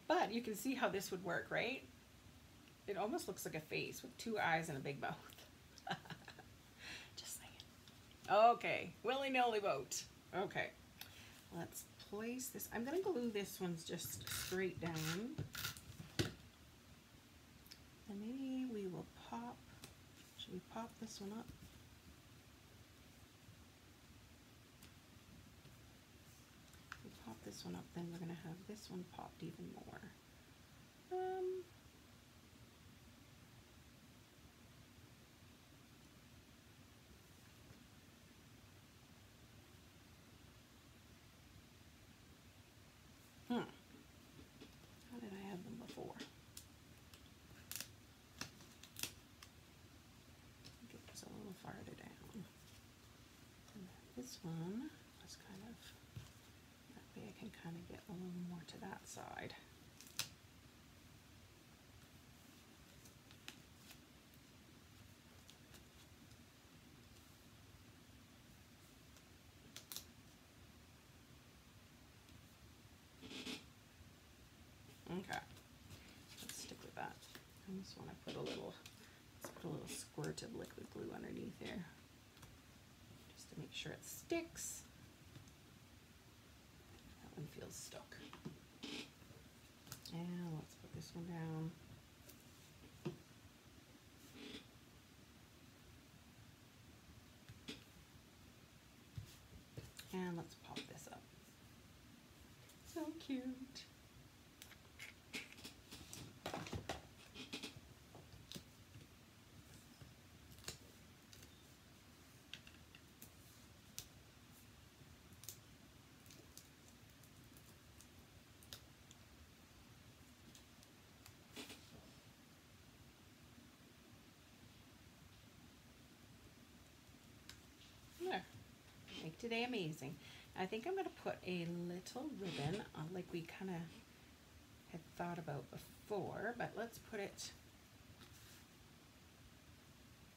But you can see how this would work, right? It almost looks like a face with two eyes and a big mouth. Just saying. Okay, willy-nilly vote. Okay, let's place this. I'm gonna glue this one's just straight down. And maybe we will pop, should we pop this one up? If we pop this one up, then we're gonna have this one popped even more. How did I have them before? Get this a little farther down. And this one was kind of, that way I can kind of get a little more to that side. Okay, let's stick with that. I just want to put a little, let's put a little squirt of liquid glue underneath here, just to make sure it sticks. That one feels stuck. And let's put this one down. And let's pop this up. So cute. There. Make today amazing. I think I'm going to put a little ribbon on, like we kind of had thought about before, but let's put it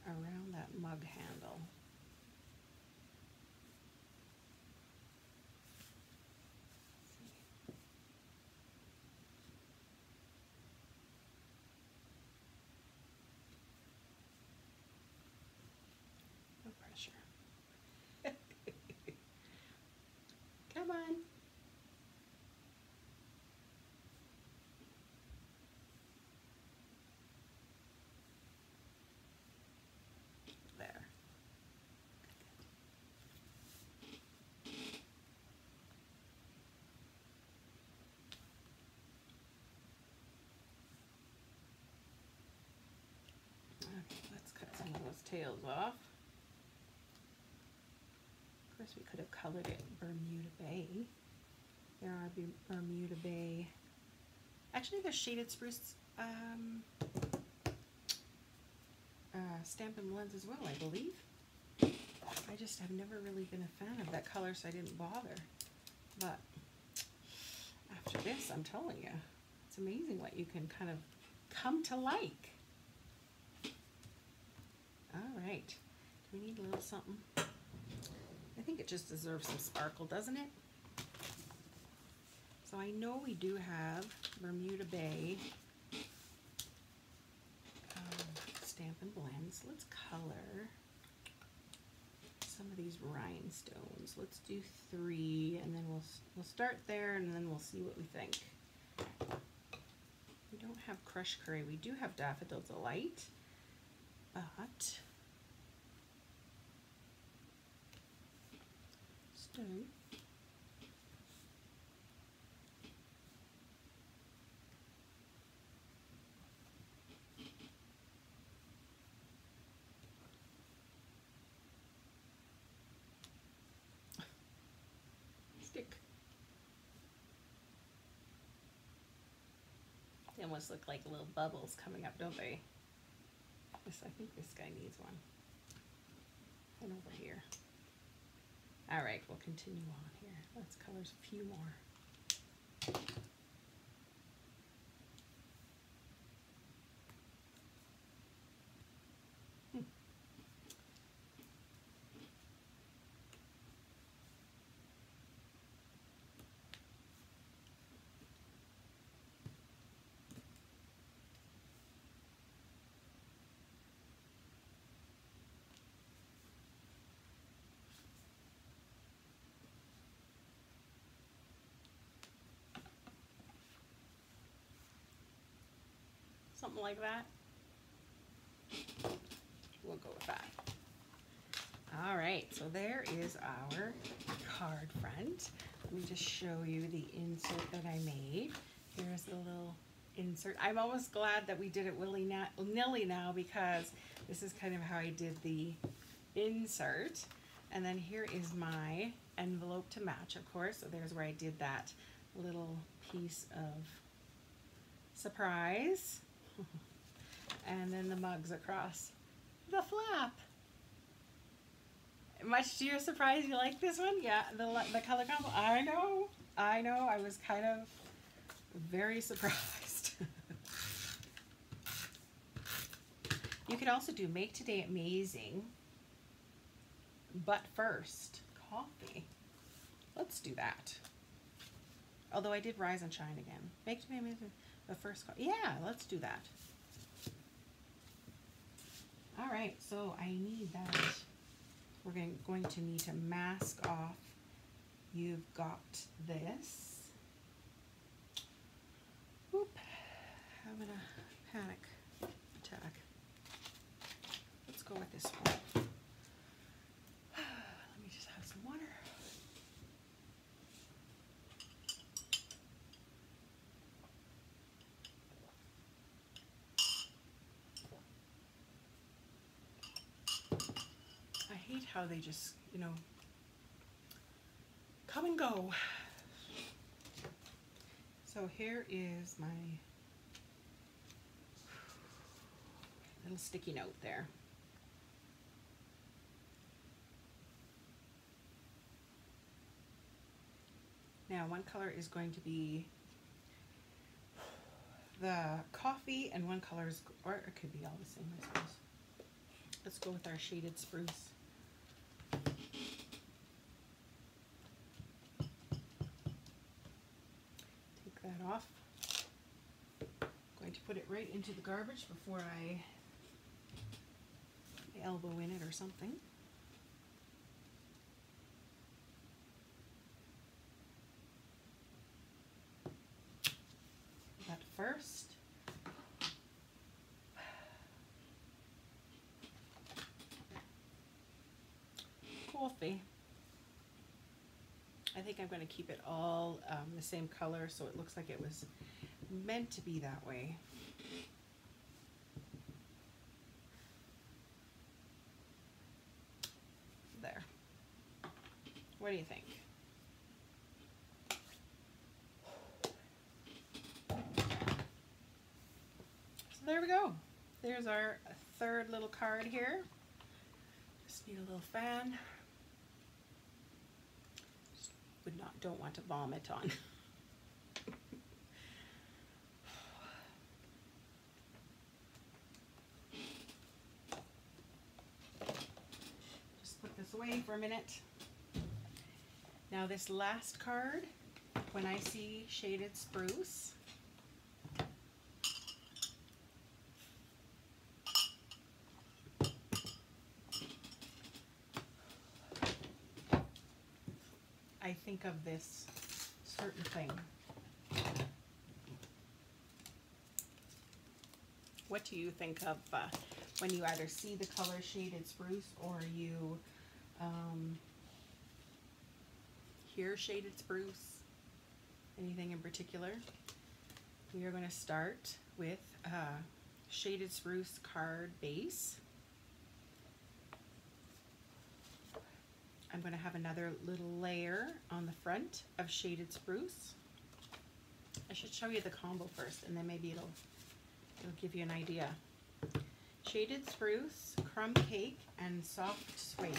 around that mug handle. tails off. Of course, we could have colored it Bermuda Bay. There are Bermuda Bay. Actually, there's Shaded Spruce Stampin' Blends as well, I believe. I just have never really been a fan of that color, so I didn't bother. But after this, I'm telling you, it's amazing what you can kind of come to like. All right, do we need a little something? I think it just deserves some sparkle, doesn't it? So I know we do have Bermuda Bay Stampin' Blends. Let's color some of these rhinestones. Let's do 3, and then we'll start there, and then we'll see what we think. We don't have Crushed Curry. We do have Daffodil Delight, but stone. Stick. They almost look like little bubbles coming up, don't they? I think this guy needs one. And over here. All right, we'll continue on here. Let's color a few more. Something like that. We'll go with that. All right, so there is our card front. Let me just show you the insert that I made. Here's the little insert. I'm almost glad that we did it willy-nilly now, because this is kind of how I did the insert. And then here is my envelope to match, of course. So there's where I did that little piece of surprise. And then the mugs across the flap. Much to your surprise, you like this one? Yeah, the color combo. I know. I was kind of very surprised. You could also do Make Today Amazing, but first, coffee. Let's do that. Although I did Rise and Shine again. Make Today Amazing, but first, yeah, let's do that. All right, so I need that. We're going to need to mask off. You've got this. Whoop, having a panic attack. Let's go with this one. Let me just have some water. I hate how they just, you know, come and go. So here is my little sticky note there. Now one color is going to be the coffee, and one color is, or it could be all the same, I suppose. Let's go with our Shaded Spruce. Take that off. Going to put it right into the garbage before I elbow in it or something. But first, coffee. I think I'm going to keep it all the same color, so it looks like it was meant to be that way. What do you think? So there we go. There's our third little card here. Just need a little fan. Don't want to vomit on. Just put this away for a minute. Now this last card, when I see Shaded Spruce, I think of this certain thing. What do you think of when you either see the color Shaded Spruce or you hear Shaded Spruce? Anything in particular? We are going to start with Shaded Spruce card base. I'm going to have another little layer on the front of Shaded Spruce. I should show you the combo first, and then maybe it'll give you an idea. Shaded Spruce, Crumb Cake, and Soft Suede.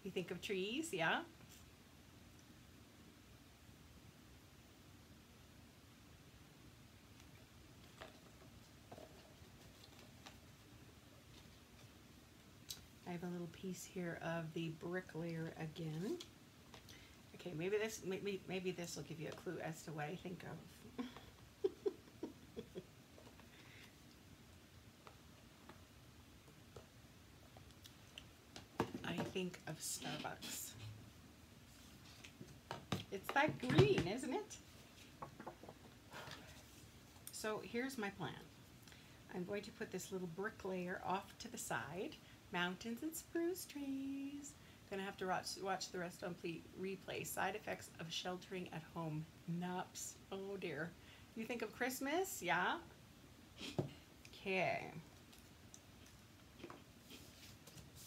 You think of trees, yeah? I have a little piece here of the brick layer again. Okay, maybe this will give you a clue as to what I think of. I think of Starbucks. It's that green, isn't it? So here's my plan. I'm going to put this little brick layer off to the side. Mountains and spruce trees. Gonna have to watch the rest on replay. Side effects of sheltering at home. Nups. Oh dear. You think of Christmas? Yeah? Okay.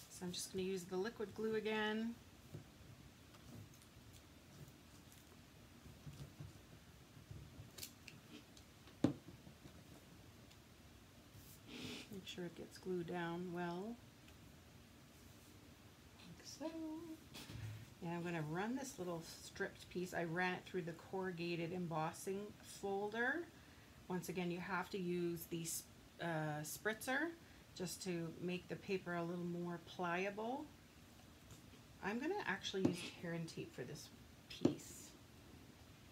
So I'm just gonna use the liquid glue again. Make sure it gets glued down well. So, and I'm going to run this little stripped piece. I ran it through the corrugated embossing folder. Once again, you have to use the spritzer just to make the paper a little more pliable. I'm going to actually use tear and tape for this piece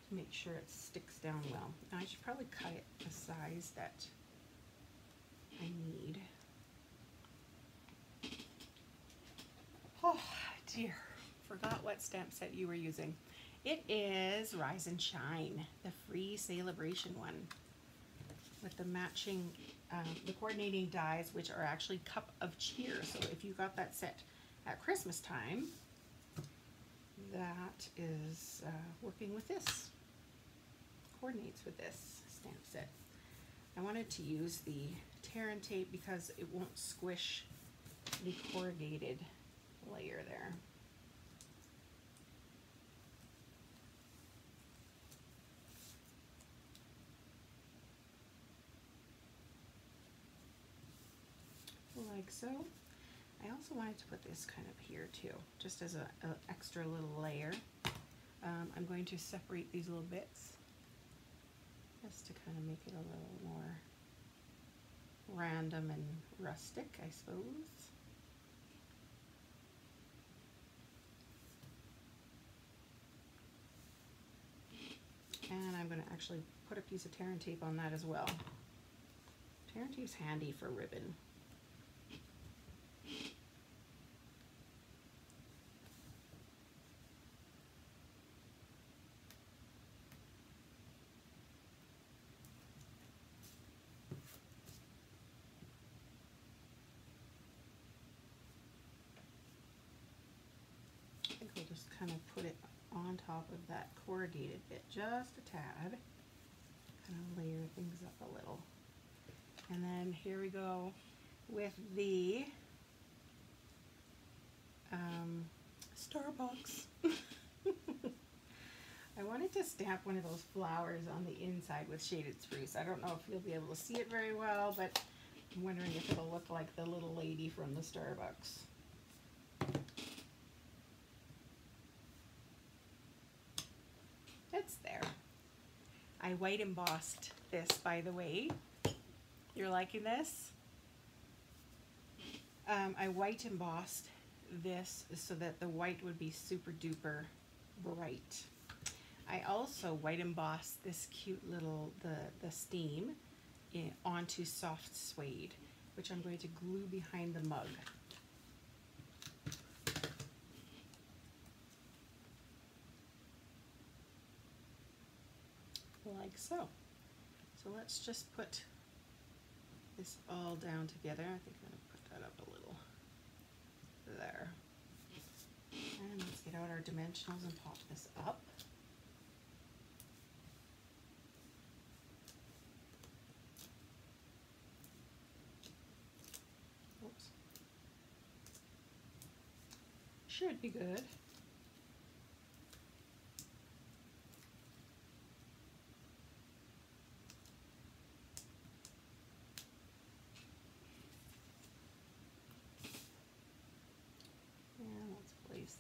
to make sure it sticks down well. Now I should probably cut it the size that I need. Oh dear, forgot what stamp set you were using. It is Rise and Shine, the free celebration one with the matching, the coordinating dies, which are actually Cup of Cheer. So if you got that set at Christmas time, that is working with this, coordinates with this stamp set. I wanted to use the tear and tape because it won't squish the corrugated layer there. Like so. I also wanted to put this kind of here too, just as an extra little layer. I'm going to separate these little bits just to kind of make it a little more random and rustic, I suppose. And I'm going to actually put a piece of tear and tape on that as well. Tear and tape's handy for ribbon. I think we'll just kind of put it on top of that corrugated bit just a tad, kind of layer things up a little. And then here we go with the Starbucks. I wanted to stamp one of those flowers on the inside with Shaded Spruce. I don't know if you'll be able to see it very well, but I'm wondering if it'll look like the little lady from the Starbucks. It's there. I white embossed this, by the way. You're liking this? I white embossed this so that the white would be super duper bright. I also white embossed this cute little, the steam onto soft suede, which I'm going to glue behind the mug. Like so. So let's just put this all down together. I think I'm going to put that up a little there. And let's get out our dimensionals and pop this up. Oops. Should be good.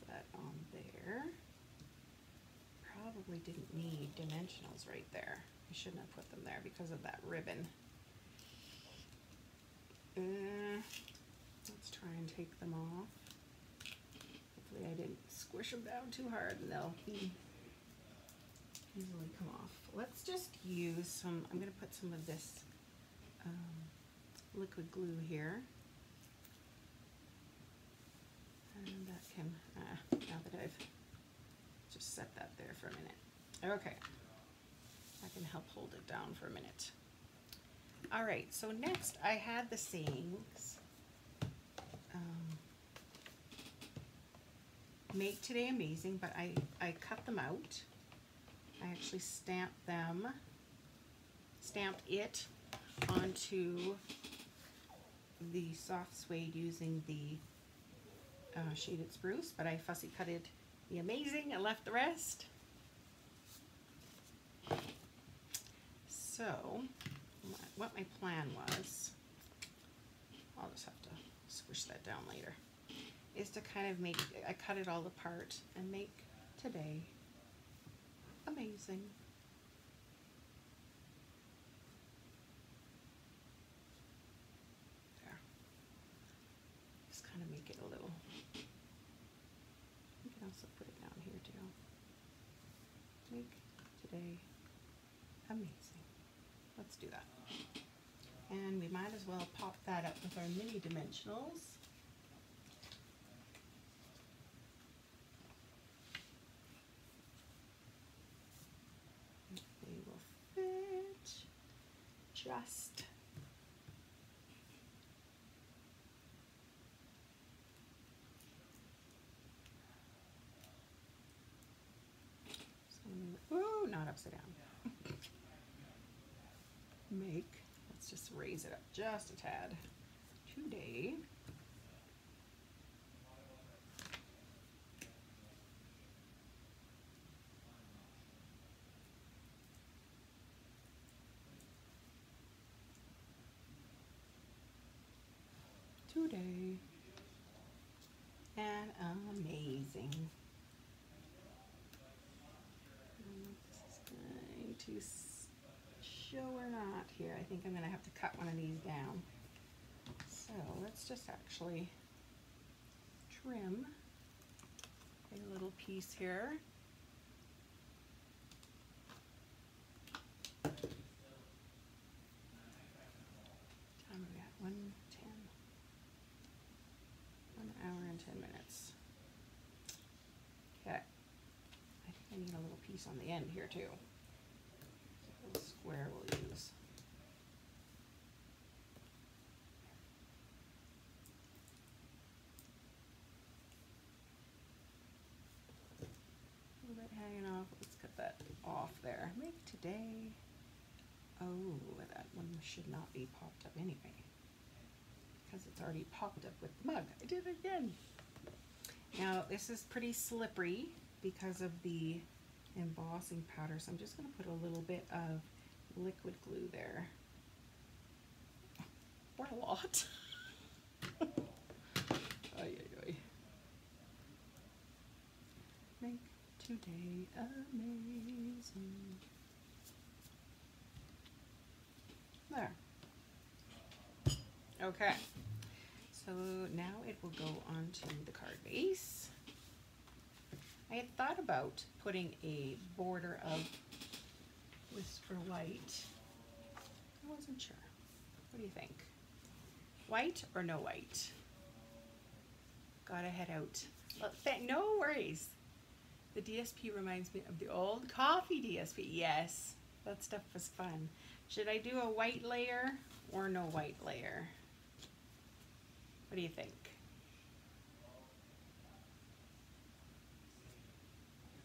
That on there. Probably didn't need dimensionals right there. I shouldn't have put them there because of that ribbon. Let's try and take them off. Hopefully I didn't squish them down too hard and they'll easily come off. Let's just use some, I'm going to put some of this liquid glue here. And that can, now that I've just set that there for a minute. Okay, I can help hold it down for a minute. All right, so next I had the sayings. Make today amazing, but I cut them out. I actually stamped it onto the soft suede using the Shaded Spruce, but I fussy cutted the amazing and left the rest. So what my plan was, I'll just have to squish that down later, is to kind of make, I cut it all apart and make today amazing. There. Just kind of make it a little, you can also put it down here too. Make today amazing. Let's do that. And we might as well pop that up with our mini dimensionals. They will fit just. Ooh, not upside down. Make, let's just raise it up just a tad. Today. Today. And amazing. This is going to show or not here. I think I'm going to have to cut one of these down. So let's just actually trim a little piece here. Time are we at? 1:10. 1 hour and 10 minutes. Okay. I think I need a little piece on the end here too. Square we'll use. A little bit hanging off. Let's cut that off there. Make today. Oh, that one should not be popped up anyway, because it's already popped up with the mug. I did it again. Now this is pretty slippery because of the embossing powder, so I'm just going to put a little bit of liquid glue there. Or a lot. Ay, ay, ay. Make today amazing. There. Okay. So now it will go onto the card base. I had thought about putting a border of Whisper White. I wasn't sure. What do you think? White or no white? Gotta head out. Well, no worries. The DSP reminds me of the old coffee DSP. Yes, that stuff was fun. Should I do a white layer or no white layer? What do you think?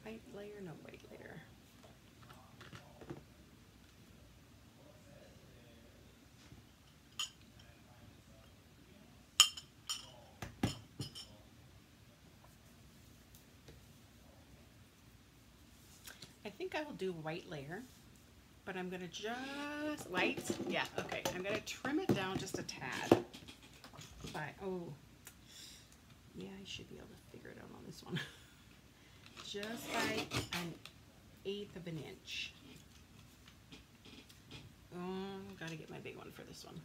White layer, no white layer. I think I will do white layer, but I'm gonna just, white? Yeah, okay. I'm gonna trim it down just a tad. Oh, yeah, I should be able to figure it out on this one. Just by 1/8 of an inch. Oh, gotta get my big one for this one.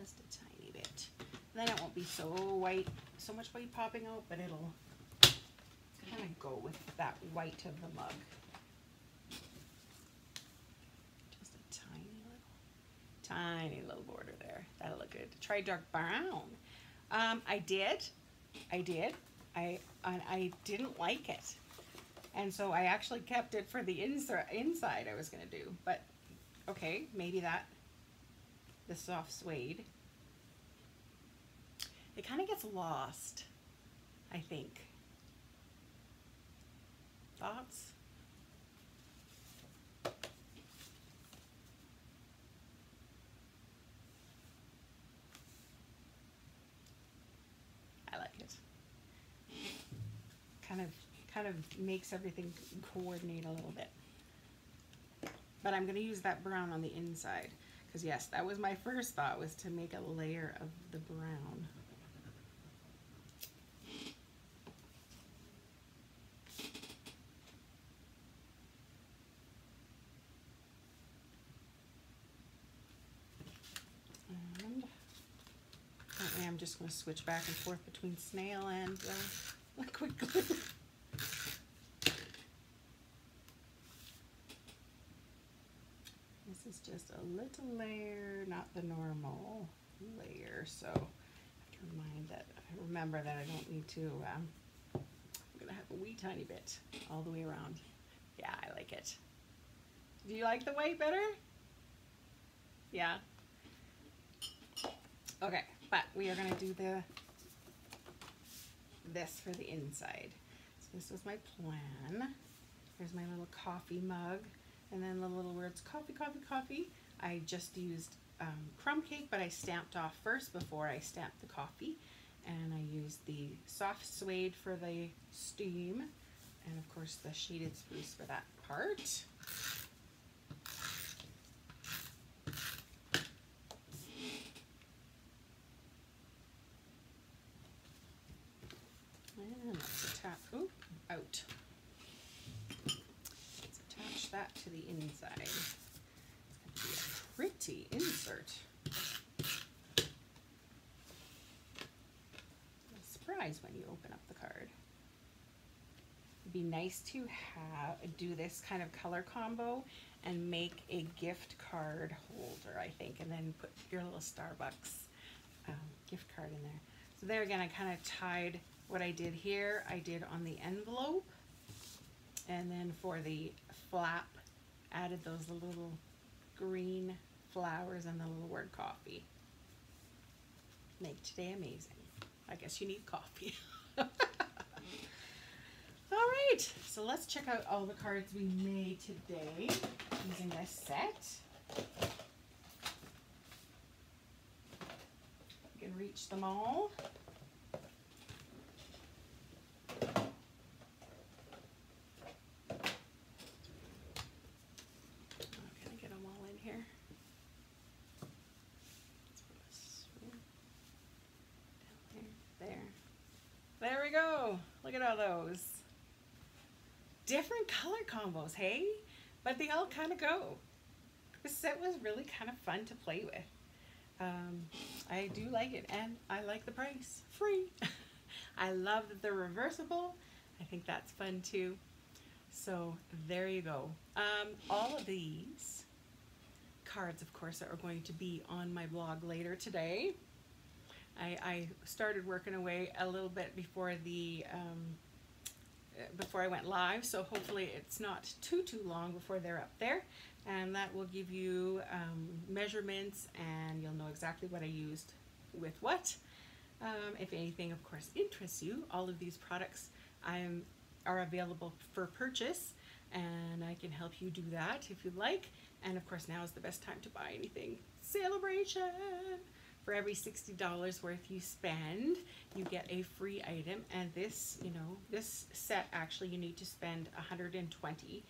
Just a tiny bit. Then it won't be so white, so much white popping out, but it'll kind of go with that white of the mug. Just a tiny little border there. That'll look good. Try dark brown. I did. I didn't like it, and so I actually kept it for the inside I was gonna do. But okay, maybe the soft suede. It kind of gets lost, I think. Thoughts? I like it. Kind of makes everything coordinate a little bit. But I'm going to use that brown on the inside, because yes, that was my first thought, was to make a layer of the brown. And I'm just going to switch back and forth between snail and liquid glue. This is just a little layer, not the normal layer, so I have to remember that I don't need to, I'm going to have a wee tiny bit all the way around. Yeah, I like it. Do you like the white better? Yeah. Okay, but we are going to do this for the inside. So this was my plan. Here's my little coffee mug, and then the little words coffee, coffee, coffee. I just used crumb cake, but I stamped off first before I stamped the coffee, and I used the soft suede for the steam, and of course the shaded spruce for that part. And let's attach that to the inside. It's going to be a pretty insert. A surprise when you open up the card. It'd be nice to do this kind of color combo and make a gift card holder, I think, and then put your little Starbucks gift card in there. So there again, I kind of tied what I did here, I did on the envelope, and then for the flap, added those little green flowers and the little word coffee. Make today amazing. I guess you need coffee. All right, so let's check out all the cards we made today using this set. You can reach them all. Can I get them all in here? There we go. Look at all those. Different color combos, hey? But they all kind of go. This set was really kind of fun to play with. I do like it, and I like the price. Free. I love that they're reversible. I think that's fun too. So there you go. All of these cards, of course, are going to be on my blog later today. I started working away a little bit before before I went live, so hopefully it's not too long before they're up there, and that will give you measurements, and you'll know exactly what I used with what. If anything, of course, interests you, all of these products are available for purchase, and I can help you do that if you'd like. And of course, now is the best time to buy anything. Celebration! For every $60 worth you spend, you get a free item. And this, this set, actually, you need to spend $120,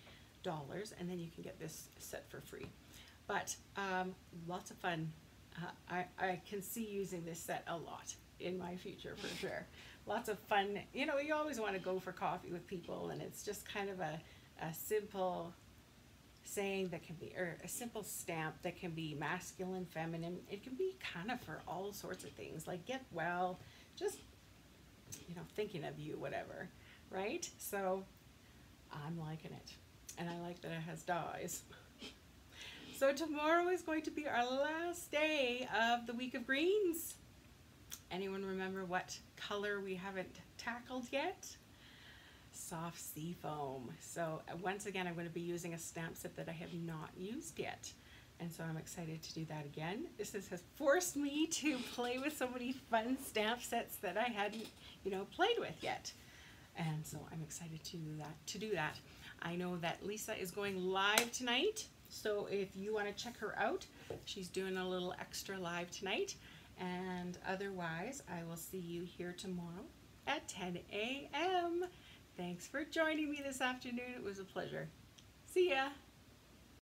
and then you can get this set for free. But lots of fun. I can see using this set a lot in my future for sure. Lots of fun. You always want to go for coffee with people, and it's just kind of a simple saying that can be, or a simple stamp that can be masculine, feminine. It can be kind of for all sorts of things, like get well, just, thinking of you, whatever, right? So I'm liking it, and I like that it has dies. So tomorrow is going to be our last day of the week of greens. Anyone remember what color we haven't tackled yet? Soft sea foam. So once again, I'm going to be using a stamp set that I have not used yet, and so I'm excited to do that again. This has forced me to play with so many fun stamp sets that I hadn't played with yet, and so I'm excited to do that. I know that Lisa is going live tonight, so if you want to check her out, she's doing a little extra live tonight, and otherwise I will see you here tomorrow at 10 a.m. Thanks for joining me this afternoon. It was a pleasure. See ya.